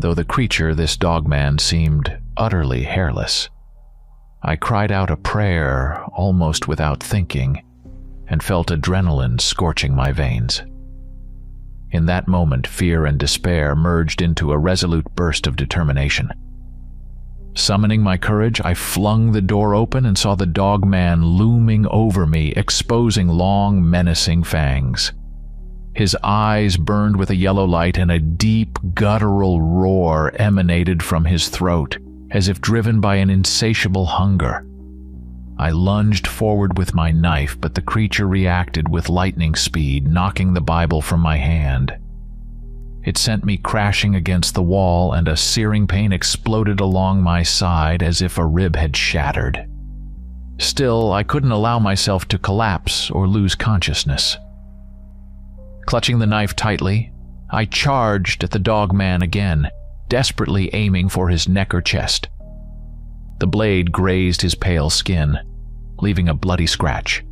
Though the creature, this dogman, seemed utterly hairless. I cried out a prayer almost without thinking, and felt adrenaline scorching my veins. In that moment, fear and despair merged into a resolute burst of determination. Summoning my courage, I flung the door open and saw the dogman looming over me, exposing long, menacing fangs. His eyes burned with a yellow light, and a deep, guttural roar emanated from his throat, as if driven by an insatiable hunger. I lunged forward with my knife, but the creature reacted with lightning speed, knocking the Bible from my hand. It sent me crashing against the wall, and a searing pain exploded along my side as if a rib had shattered. Still, I couldn't allow myself to collapse or lose consciousness. Clutching the knife tightly, I charged at the dogman again, desperately aiming for his neck or chest. The blade grazed his pale skin, leaving a bloody scratch.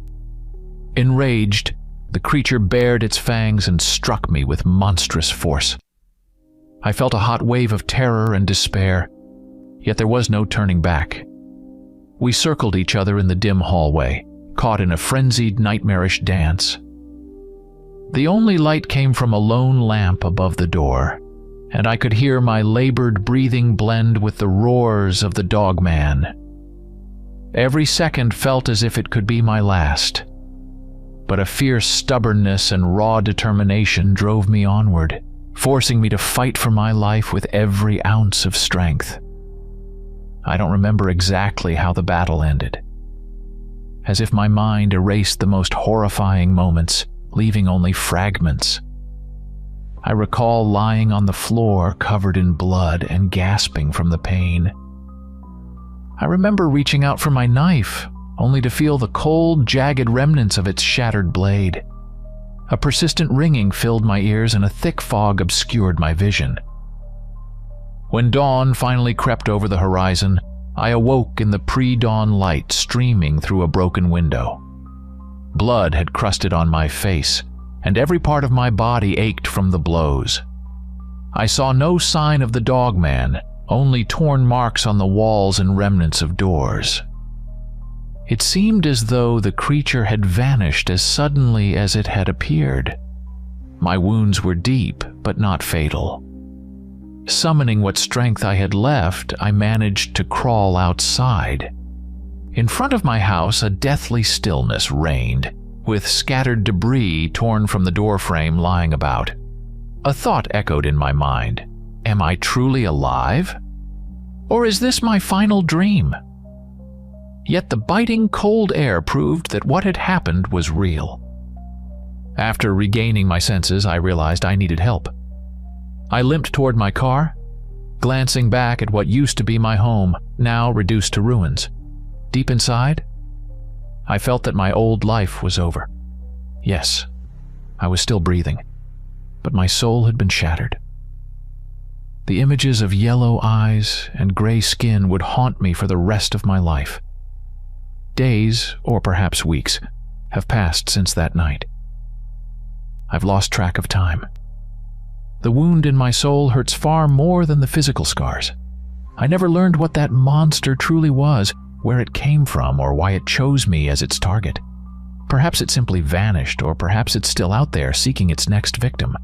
Enraged, the creature bared its fangs and struck me with monstrous force. I felt a hot wave of terror and despair, yet there was no turning back. We circled each other in the dim hallway, caught in a frenzied, nightmarish dance. The only light came from a lone lamp above the door, and I could hear my labored breathing blend with the roars of the dogman. Every second felt as if it could be my last, but a fierce stubbornness and raw determination drove me onward, forcing me to fight for my life with every ounce of strength. I don't remember exactly how the battle ended. As if my mind erased the most horrifying moments, leaving only fragments. I recall lying on the floor covered in blood and gasping from the pain. I remember reaching out for my knife, only to feel the cold, jagged remnants of its shattered blade. A persistent ringing filled my ears and a thick fog obscured my vision. When dawn finally crept over the horizon, I awoke in the pre-dawn light streaming through a broken window. Blood had crusted on my face, and every part of my body ached from the blows. I saw no sign of the dogman, only torn marks on the walls and remnants of doors. It seemed as though the creature had vanished as suddenly as it had appeared. My wounds were deep, but not fatal. Summoning what strength I had left, I managed to crawl outside. In front of my house, a deathly stillness reigned, with scattered debris torn from the doorframe lying about. A thought echoed in my mind. Am I truly alive? Or is this my final dream? Yet the biting cold air proved that what had happened was real. After regaining my senses, I realized I needed help. I limped toward my car, glancing back at what used to be my home, now reduced to ruins. Deep inside, I felt that my old life was over. Yes, I was still breathing, but my soul had been shattered. The images of yellow eyes and gray skin would haunt me for the rest of my life. Days, or perhaps weeks, have passed since that night. I've lost track of time. The wound in my soul hurts far more than the physical scars. I never learned what that monster truly was, where it came from, or why it chose me as its target. Perhaps it simply vanished, or perhaps it's still out there seeking its next victim.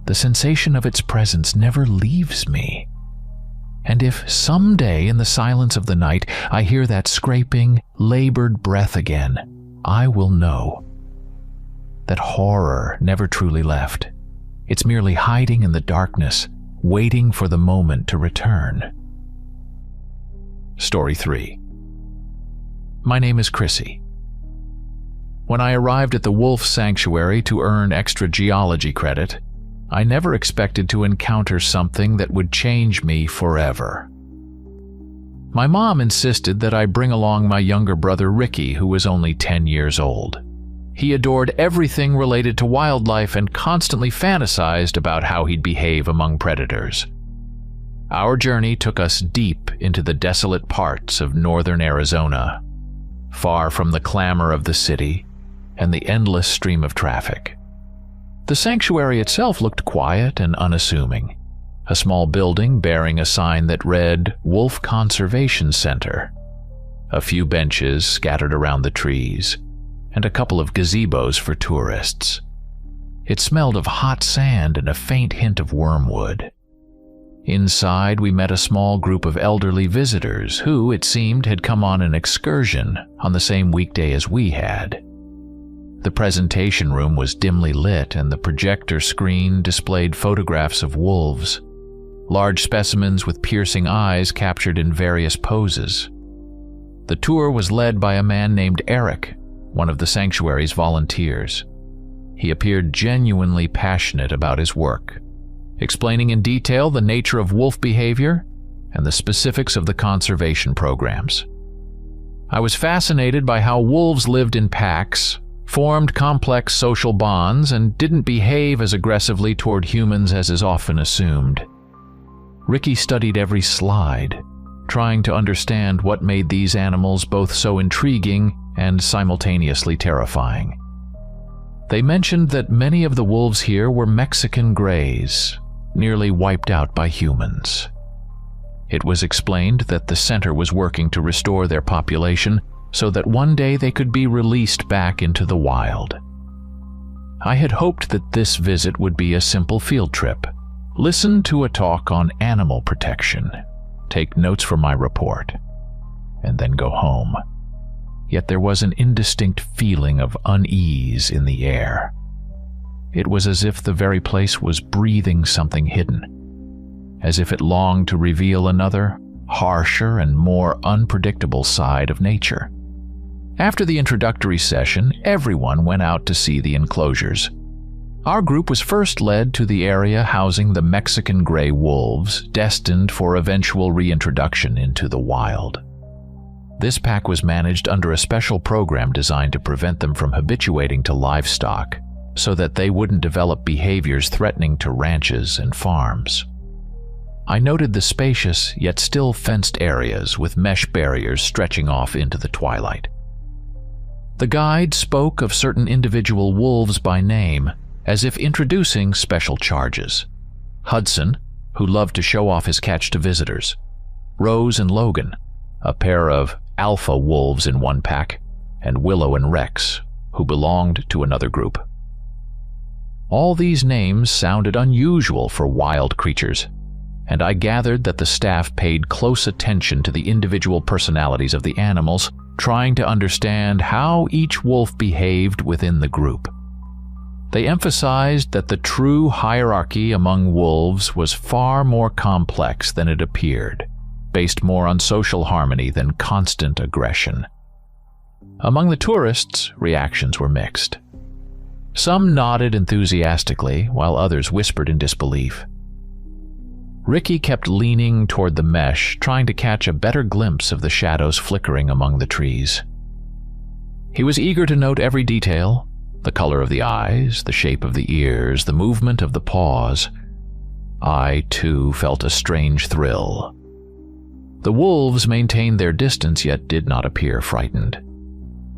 The sensation of its presence never leaves me. And if someday in the silence of the night I hear that scraping, labored breath again, I will know that horror never truly left. It's merely hiding in the darkness, waiting for the moment to return. Story 3. My name is Chrissy. When I arrived at the Wolf Sanctuary to earn extra geology credit, I never expected to encounter something that would change me forever. My mom insisted that I bring along my younger brother Ricky, who was only 10 years old. He adored everything related to wildlife and constantly fantasized about how he'd behave among predators. Our journey took us deep into the desolate parts of northern Arizona, far from the clamor of the city and the endless stream of traffic. The sanctuary itself looked quiet and unassuming, a small building bearing a sign that read Wolf Conservation Center, a few benches scattered around the trees, and a couple of gazebos for tourists. It smelled of hot sand and a faint hint of wormwood. Inside, we met a small group of elderly visitors who, it seemed, had come on an excursion on the same weekday as we had. The presentation room was dimly lit, and the projector screen displayed photographs of wolves, large specimens with piercing eyes captured in various poses. The tour was led by a man named Eric, one of the sanctuary's volunteers. He appeared genuinely passionate about his work, explaining in detail the nature of wolf behavior and the specifics of the conservation programs. I was fascinated by how wolves lived in packs, formed complex social bonds, and didn't behave as aggressively toward humans as is often assumed. Ricky studied every slide, trying to understand what made these animals both so intriguing and simultaneously terrifying. They mentioned that many of the wolves here were Mexican greys, nearly wiped out by humans. It was explained that the center was working to restore their population so that one day they could be released back into the wild. I had hoped that this visit would be a simple field trip, listen to a talk on animal protection, take notes from my report, and then go home. Yet there was an indistinct feeling of unease in the air. It was as if the very place was breathing something hidden, as if it longed to reveal another, harsher and more unpredictable side of nature. After the introductory session, everyone went out to see the enclosures. Our group was first led to the area housing the Mexican gray wolves, destined for eventual reintroduction into the wild. This pack was managed under a special program designed to prevent them from habituating to livestock, so that they wouldn't develop behaviors threatening to ranches and farms. I noted the spacious yet still fenced areas with mesh barriers stretching off into the twilight. The guide spoke of certain individual wolves by name, as if introducing special charges. Hudson, who loved to show off his catch to visitors. Rose and Logan, a pair of alpha wolves in one pack, and Willow and Rex, who belonged to another group. All these names sounded unusual for wild creatures, and I gathered that the staff paid close attention to the individual personalities of the animals, trying to understand how each wolf behaved within the group. They emphasized that the true hierarchy among wolves was far more complex than it appeared, based more on social harmony than constant aggression. Among the tourists, reactions were mixed. Some nodded enthusiastically, while others whispered in disbelief. Ricky kept leaning toward the mesh, trying to catch a better glimpse of the shadows flickering among the trees. He was eager to note every detail: the color of the eyes, the shape of the ears, the movement of the paws. I, too, felt a strange thrill. The wolves maintained their distance, yet did not appear frightened.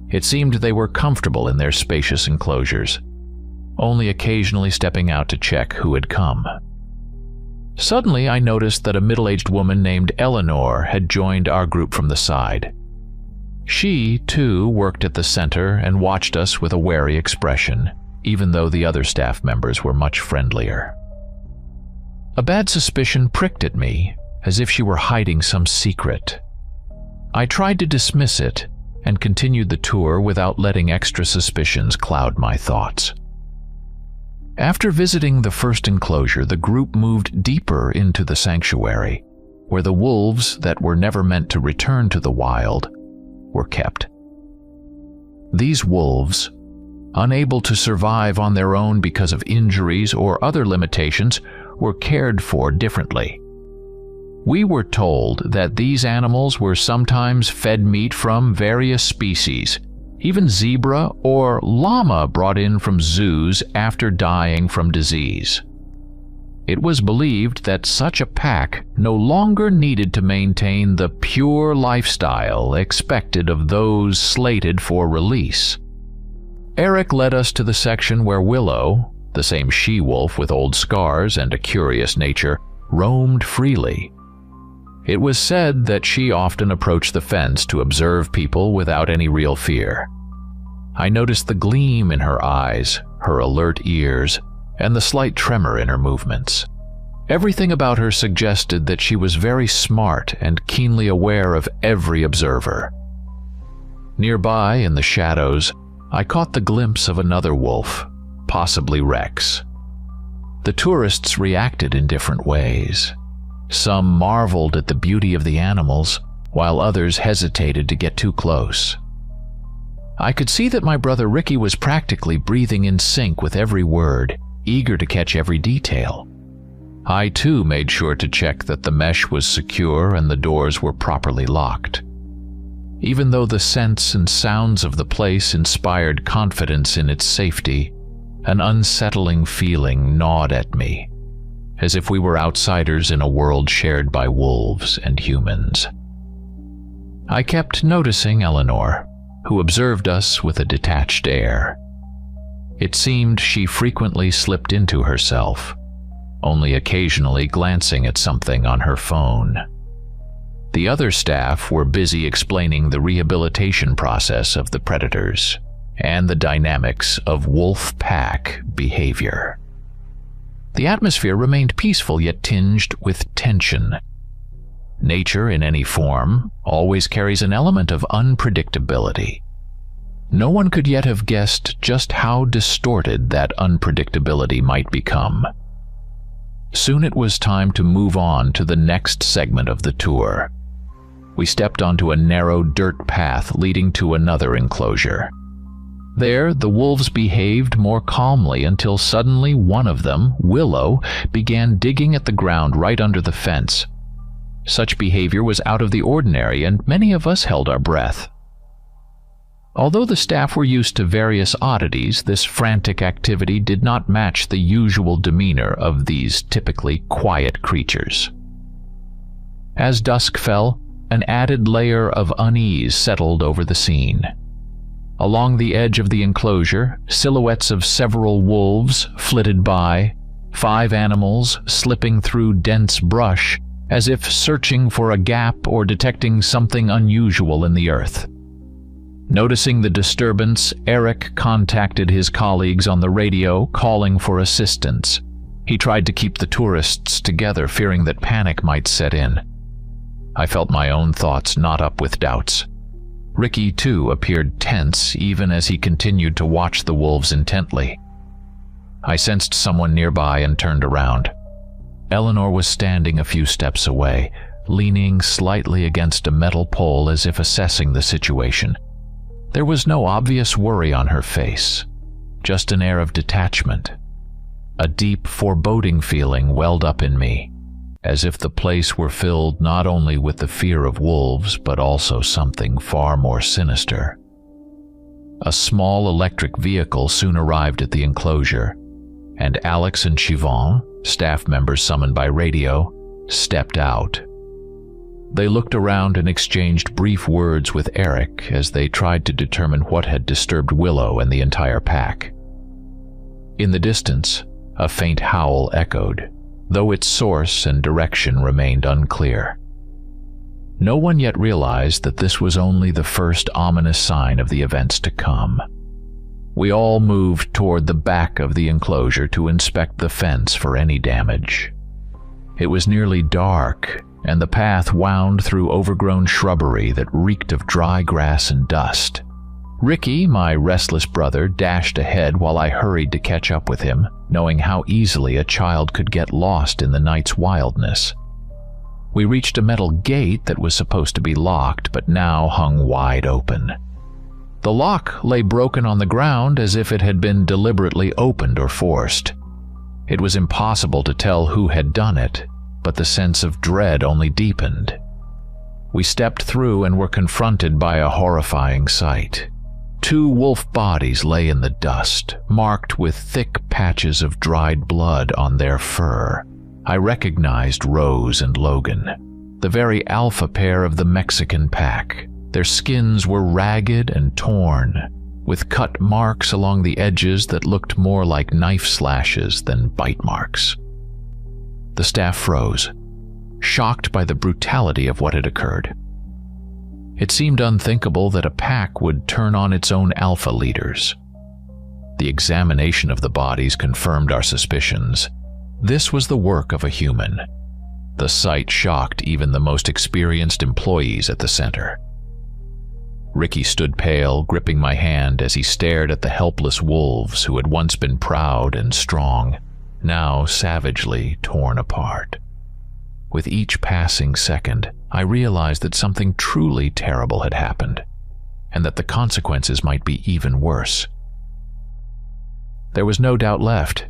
It seemed they were comfortable in their spacious enclosures, only occasionally stepping out to check who had come. Suddenly, I noticed that a middle-aged woman named Eleanor had joined our group from the side. She, too, worked at the center and watched us with a wary expression, even though the other staff members were much friendlier. A bad suspicion pricked at me, as if she were hiding some secret. I tried to dismiss it and continued the tour without letting extra suspicions cloud my thoughts. After visiting the first enclosure, the group moved deeper into the sanctuary, where the wolves that were never meant to return to the wild were kept. These wolves, unable to survive on their own because of injuries or other limitations, were cared for differently. We were told that these animals were sometimes fed meat from various species, even zebra or llama brought in from zoos after dying from disease. It was believed that such a pack no longer needed to maintain the pure lifestyle expected of those slated for release. Eric led us to the section where Willow, the same she-wolf with old scars and a curious nature, roamed freely. It was said that she often approached the fence to observe people without any real fear. I noticed the gleam in her eyes, her alert ears, and the slight tremor in her movements. Everything about her suggested that she was very smart and keenly aware of every observer. Nearby, in the shadows, I caught the glimpse of another wolf, possibly Rex. The tourists reacted in different ways. Some marveled at the beauty of the animals, while others hesitated to get too close. I could see that my brother Ricky was practically breathing in sync with every word, eager to catch every detail. I too made sure to check that the mesh was secure and the doors were properly locked. Even though the scents and sounds of the place inspired confidence in its safety, an unsettling feeling gnawed at me, as if we were outsiders in a world shared by wolves and humans. I kept noticing Eleanor, who observed us with a detached air. It seemed she frequently slipped into herself, only occasionally glancing at something on her phone. The other staff were busy explaining the rehabilitation process of the predators and the dynamics of wolf pack behavior. The atmosphere remained peaceful yet tinged with tension. Nature, in any form, always carries an element of unpredictability. No one could yet have guessed just how distorted that unpredictability might become. Soon it was time to move on to the next segment of the tour. We stepped onto a narrow dirt path leading to another enclosure. There, the wolves behaved more calmly until suddenly one of them, Willow, began digging at the ground right under the fence. Such behavior was out of the ordinary, and many of us held our breath. Although the staff were used to various oddities, this frantic activity did not match the usual demeanor of these typically quiet creatures. As dusk fell, an added layer of unease settled over the scene. Along the edge of the enclosure, silhouettes of several wolves flitted by, 5 animals slipping through dense brush as if searching for a gap or detecting something unusual in the earth. Noticing the disturbance, Eric contacted his colleagues on the radio, calling for assistance. He tried to keep the tourists together, fearing that panic might set in. I felt my own thoughts knot up with doubts. Ricky, too, appeared tense even as he continued to watch the wolves intently. I sensed someone nearby and turned around. Eleanor was standing a few steps away, leaning slightly against a metal pole as if assessing the situation. There was no obvious worry on her face, just an air of detachment. A deep, foreboding feeling welled up in me, as if the place were filled not only with the fear of wolves, but also something far more sinister. A small electric vehicle soon arrived at the enclosure, and Alex and Siobhan, staff members summoned by radio, stepped out. They looked around and exchanged brief words with Eric as they tried to determine what had disturbed Willow and the entire pack. In the distance, a faint howl echoed, though its source and direction remained unclear. No one yet realized that this was only the first ominous sign of the events to come. We all moved toward the back of the enclosure to inspect the fence for any damage. It was nearly dark, and the path wound through overgrown shrubbery that reeked of dry grass and dust. Ricky, my restless brother, dashed ahead while I hurried to catch up with him, knowing how easily a child could get lost in the night's wildness. We reached a metal gate that was supposed to be locked but now hung wide open. The lock lay broken on the ground as if it had been deliberately opened or forced. It was impossible to tell who had done it, but the sense of dread only deepened. We stepped through and were confronted by a horrifying sight. 2 wolf bodies lay in the dust, marked with thick patches of dried blood on their fur. I recognized Rose and Logan, the very alpha pair of the Mexican pack. Their skins were ragged and torn, with cut marks along the edges that looked more like knife slashes than bite marks. The staff froze, shocked by the brutality of what had occurred. It seemed unthinkable that a pack would turn on its own alpha leaders. The examination of the bodies confirmed our suspicions. This was the work of a human. The sight shocked even the most experienced employees at the center. Ricky stood pale, gripping my hand as he stared at the helpless wolves who had once been proud and strong, now savagely torn apart. With each passing second, I realized that something truly terrible had happened, and that the consequences might be even worse. There was no doubt left.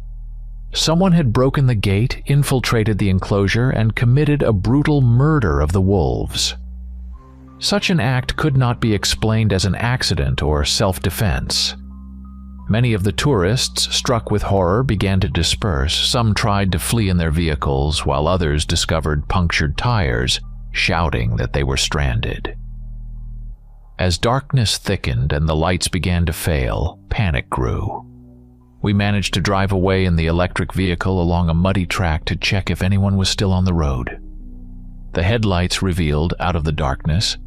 Someone had broken the gate, infiltrated the enclosure, and committed a brutal murder of the wolves. Such an act could not be explained as an accident or self-defense. Many of the tourists, struck with horror, began to disperse. Some tried to flee in their vehicles, while others discovered punctured tires, shouting that they were stranded. As darkness thickened and the lights began to fail, panic grew. We managed to drive away in the electric vehicle along a muddy track to check if anyone was still on the road. The headlights revealed, out of the darkness,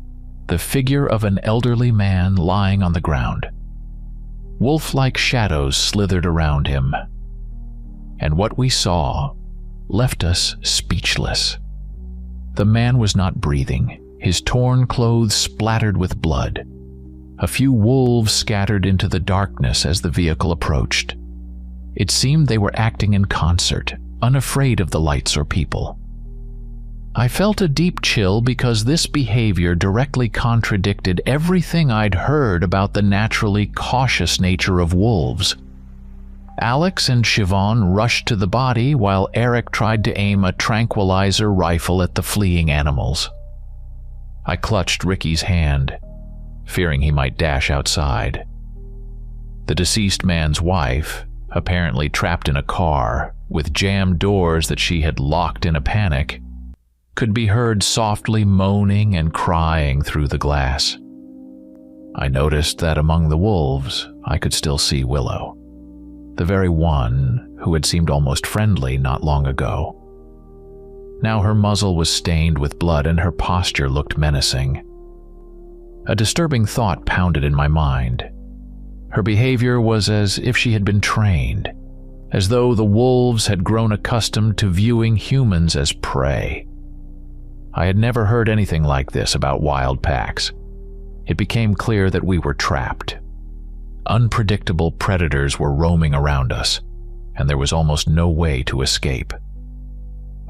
the figure of an elderly man lying on the ground. Wolf-like shadows slithered around him, and what we saw left us speechless. The man was not breathing, his torn clothes splattered with blood. A few wolves scattered into the darkness as the vehicle approached. It seemed they were acting in concert, unafraid of the lights or people. I felt a deep chill because this behavior directly contradicted everything I'd heard about the naturally cautious nature of wolves. Alex and Siobhan rushed to the body while Eric tried to aim a tranquilizer rifle at the fleeing animals. I clutched Ricky's hand, fearing he might dash outside. The deceased man's wife, apparently trapped in a car with jammed doors that she had locked in a panic, could be heard softly moaning and crying through the glass. I noticed that among the wolves, I could still see Willow, the very one who had seemed almost friendly not long ago. Now her muzzle was stained with blood and her posture looked menacing. A disturbing thought pounded in my mind. Her behavior was as if she had been trained, as though the wolves had grown accustomed to viewing humans as prey. I had never heard anything like this about wild packs. It became clear that we were trapped. Unpredictable predators were roaming around us, and there was almost no way to escape.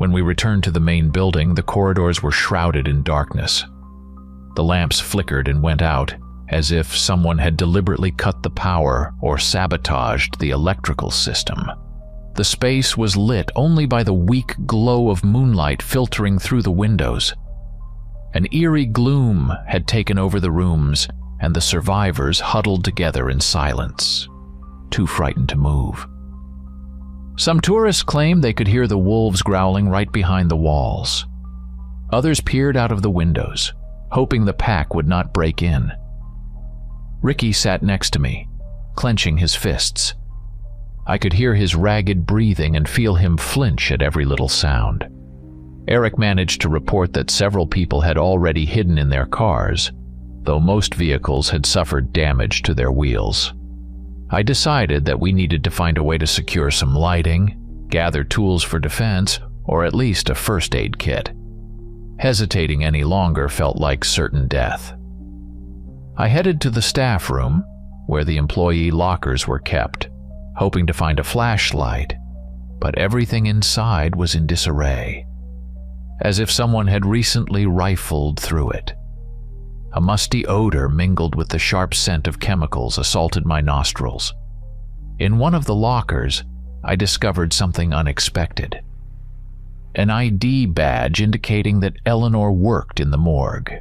When we returned to the main building, the corridors were shrouded in darkness. The lamps flickered and went out, as if someone had deliberately cut the power or sabotaged the electrical system. The space was lit only by the weak glow of moonlight filtering through the windows. An eerie gloom had taken over the rooms, and the survivors huddled together in silence, too frightened to move. Some tourists claimed they could hear the wolves growling right behind the walls. Others peered out of the windows, hoping the pack would not break in. Ricky sat next to me, clenching his fists. I could hear his ragged breathing and feel him flinch at every little sound. Eric managed to report that several people had already hidden in their cars, though most vehicles had suffered damage to their wheels. I decided that we needed to find a way to secure some lighting, gather tools for defense, or at least a first aid kit. Hesitating any longer felt like certain death. I headed to the staff room, where the employee lockers were kept, hoping to find a flashlight, but everything inside was in disarray, as if someone had recently rifled through it. A musty odor mingled with the sharp scent of chemicals assaulted my nostrils. In one of the lockers, I discovered something unexpected. An ID badge indicating that Eleanor worked in the morgue.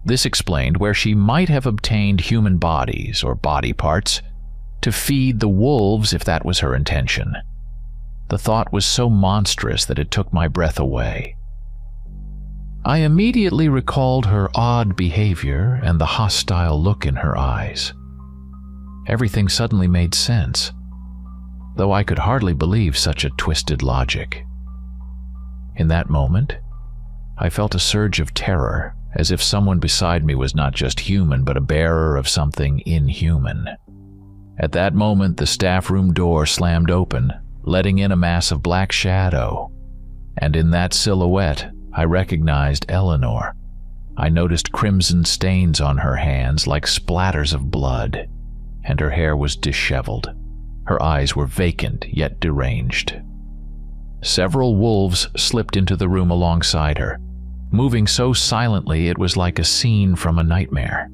This explained where she might have obtained human bodies or body parts to feed the wolves if that was her intention. The thought was so monstrous that it took my breath away. I immediately recalled her odd behavior and the hostile look in her eyes. Everything suddenly made sense, though I could hardly believe such a twisted logic. In that moment, I felt a surge of terror, as if someone beside me was not just human but a bearer of something inhuman. At that moment, the staff room door slammed open, letting in a mass of black shadow, and in that silhouette, I recognized Eleanor. I noticed crimson stains on her hands like splatters of blood, and her hair was disheveled. Her eyes were vacant yet deranged. Several wolves slipped into the room alongside her, moving so silently it was like a scene from a nightmare.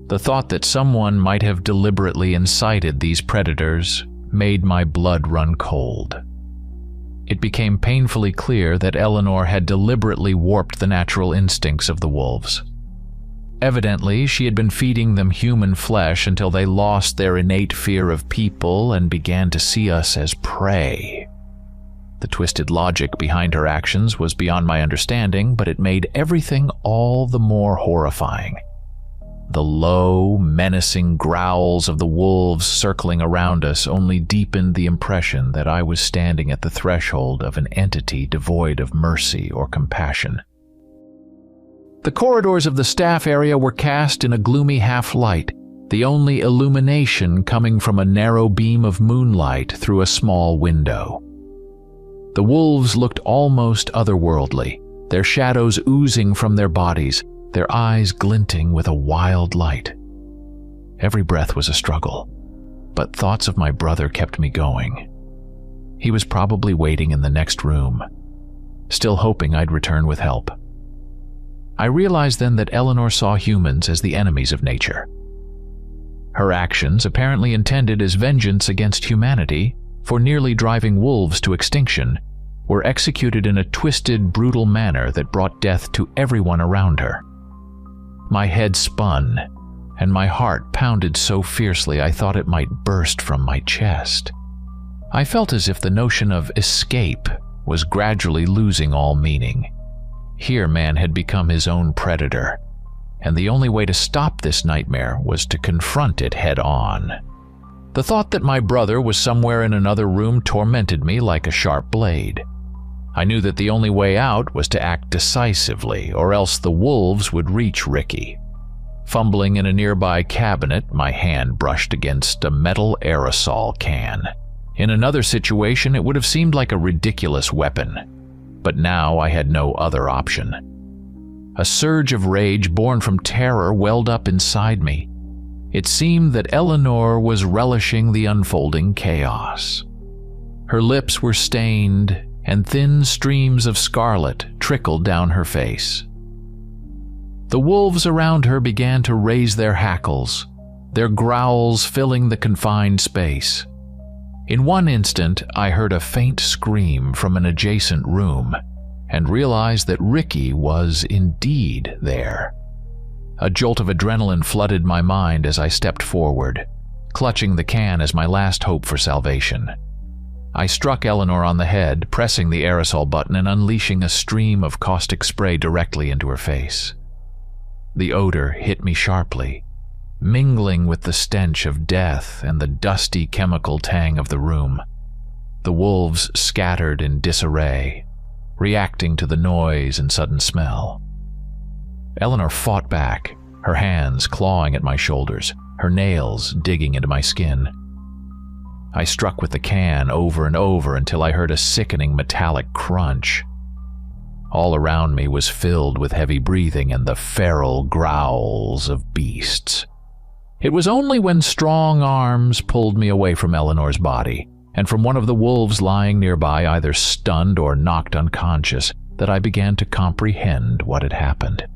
The thought that someone might have deliberately incited these predators made my blood run cold. It became painfully clear that Eleanor had deliberately warped the natural instincts of the wolves. Evidently, she had been feeding them human flesh until they lost their innate fear of people and began to see us as prey. The twisted logic behind her actions was beyond my understanding, but it made everything all the more horrifying. The low, menacing growls of the wolves circling around us only deepened the impression that I was standing at the threshold of an entity devoid of mercy or compassion. The corridors of the staff area were cast in a gloomy half-light, the only illumination coming from a narrow beam of moonlight through a small window. The wolves looked almost otherworldly, their shadows oozing from their bodies, their eyes glinting with a wild light. Every breath was a struggle, but thoughts of my brother kept me going. He was probably waiting in the next room, still hoping I'd return with help. I realized then that Eleanor saw humans as the enemies of nature. Her actions, apparently intended as vengeance against humanity for nearly driving wolves to extinction, were executed in a twisted, brutal manner that brought death to everyone around her. My head spun, and my heart pounded so fiercely I thought it might burst from my chest. I felt as if the notion of escape was gradually losing all meaning, Here man had become his own predator, and the only way to stop this nightmare was to confront it head-on. The thought that my brother was somewhere in another room tormented me like a sharp blade. I knew that the only way out was to act decisively, or else the wolves would reach Ricky. Fumbling in a nearby cabinet, my hand brushed against a metal aerosol can. In another situation, it would have seemed like a ridiculous weapon, but now I had no other option. A surge of rage born from terror welled up inside me. It seemed that Eleanor was relishing the unfolding chaos. Her lips were stained, and thin streams of scarlet trickled down her face. The wolves around her began to raise their hackles, their growls filling the confined space. In one instant, I heard a faint scream from an adjacent room and realized that Ricky was indeed there. A jolt of adrenaline flooded my mind as I stepped forward, clutching the can as my last hope for salvation. I struck Eleanor on the head, pressing the aerosol button and unleashing a stream of caustic spray directly into her face. The odor hit me sharply, mingling with the stench of death and the dusty chemical tang of the room. The wolves scattered in disarray, reacting to the noise and sudden smell. Eleanor fought back, her hands clawing at my shoulders, her nails digging into my skin. I struck with the can over and over until I heard a sickening metallic crunch. All around me was filled with heavy breathing and the feral growls of beasts. It was only when strong arms pulled me away from Eleanor's body, and from one of the wolves lying nearby, either stunned or knocked unconscious, that I began to comprehend what had happened.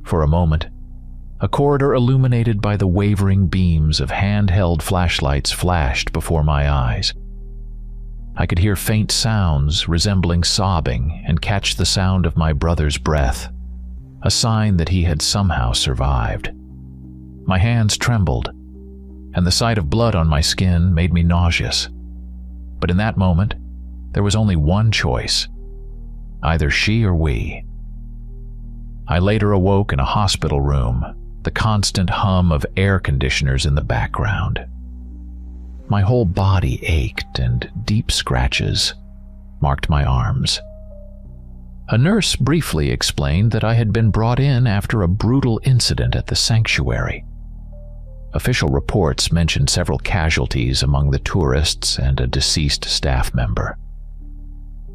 For a moment, a corridor illuminated by the wavering beams of handheld flashlights flashed before my eyes. I could hear faint sounds resembling sobbing and catch the sound of my brother's breath, a sign that he had somehow survived. My hands trembled, and the sight of blood on my skin made me nauseous. But in that moment, there was only one choice: either she or we. I later awoke in a hospital room, the constant hum of air conditioners in the background. My whole body ached and deep scratches marked my arms. A nurse briefly explained that I had been brought in after a brutal incident at the sanctuary. Official reports mentioned several casualties among the tourists and a deceased staff member.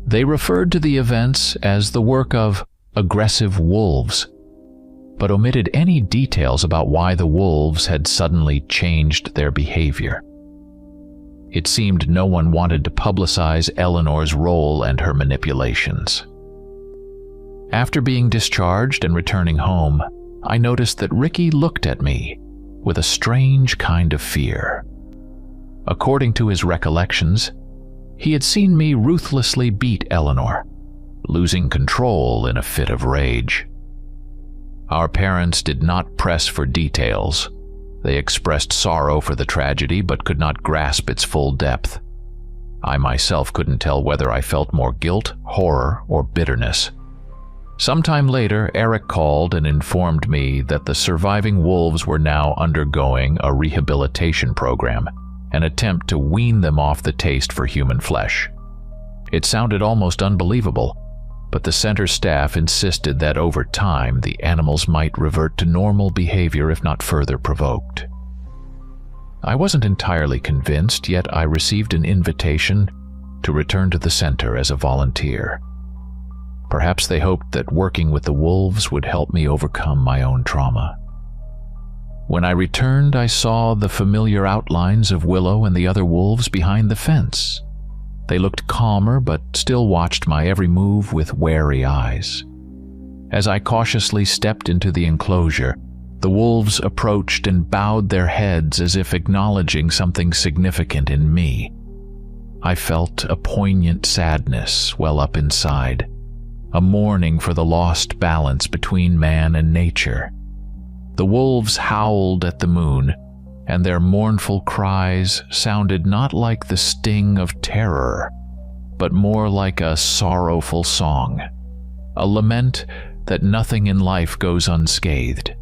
They referred to the events as the work of aggressive wolves, but omitted any details about why the wolves had suddenly changed their behavior. It seemed no one wanted to publicize Eleanor's role and her manipulations. After being discharged and returning home, I noticed that Ricky looked at me with a strange kind of fear. According to his recollections, he had seen me ruthlessly beat Eleanor, losing control in a fit of rage. Our parents did not press for details. They expressed sorrow for the tragedy but could not grasp its full depth. I myself couldn't tell whether I felt more guilt, horror, or bitterness. Sometime later, Eric called and informed me that the surviving wolves were now undergoing a rehabilitation program, an attempt to wean them off the taste for human flesh. It sounded almost unbelievable, but the center staff insisted that over time the animals might revert to normal behavior if not further provoked. I wasn't entirely convinced, yet I received an invitation to return to the center as a volunteer. Perhaps they hoped that working with the wolves would help me overcome my own trauma. When I returned, I saw the familiar outlines of Willow and the other wolves behind the fence. They looked calmer but still watched my every move with wary eyes. As I cautiously stepped into the enclosure, the wolves approached and bowed their heads as if acknowledging something significant in me. I felt a poignant sadness well up inside, a mourning for the lost balance between man and nature. The wolves howled at the moon, and their mournful cries sounded not like the sting of terror, but more like a sorrowful song. a lament that nothing in life goes unscathed.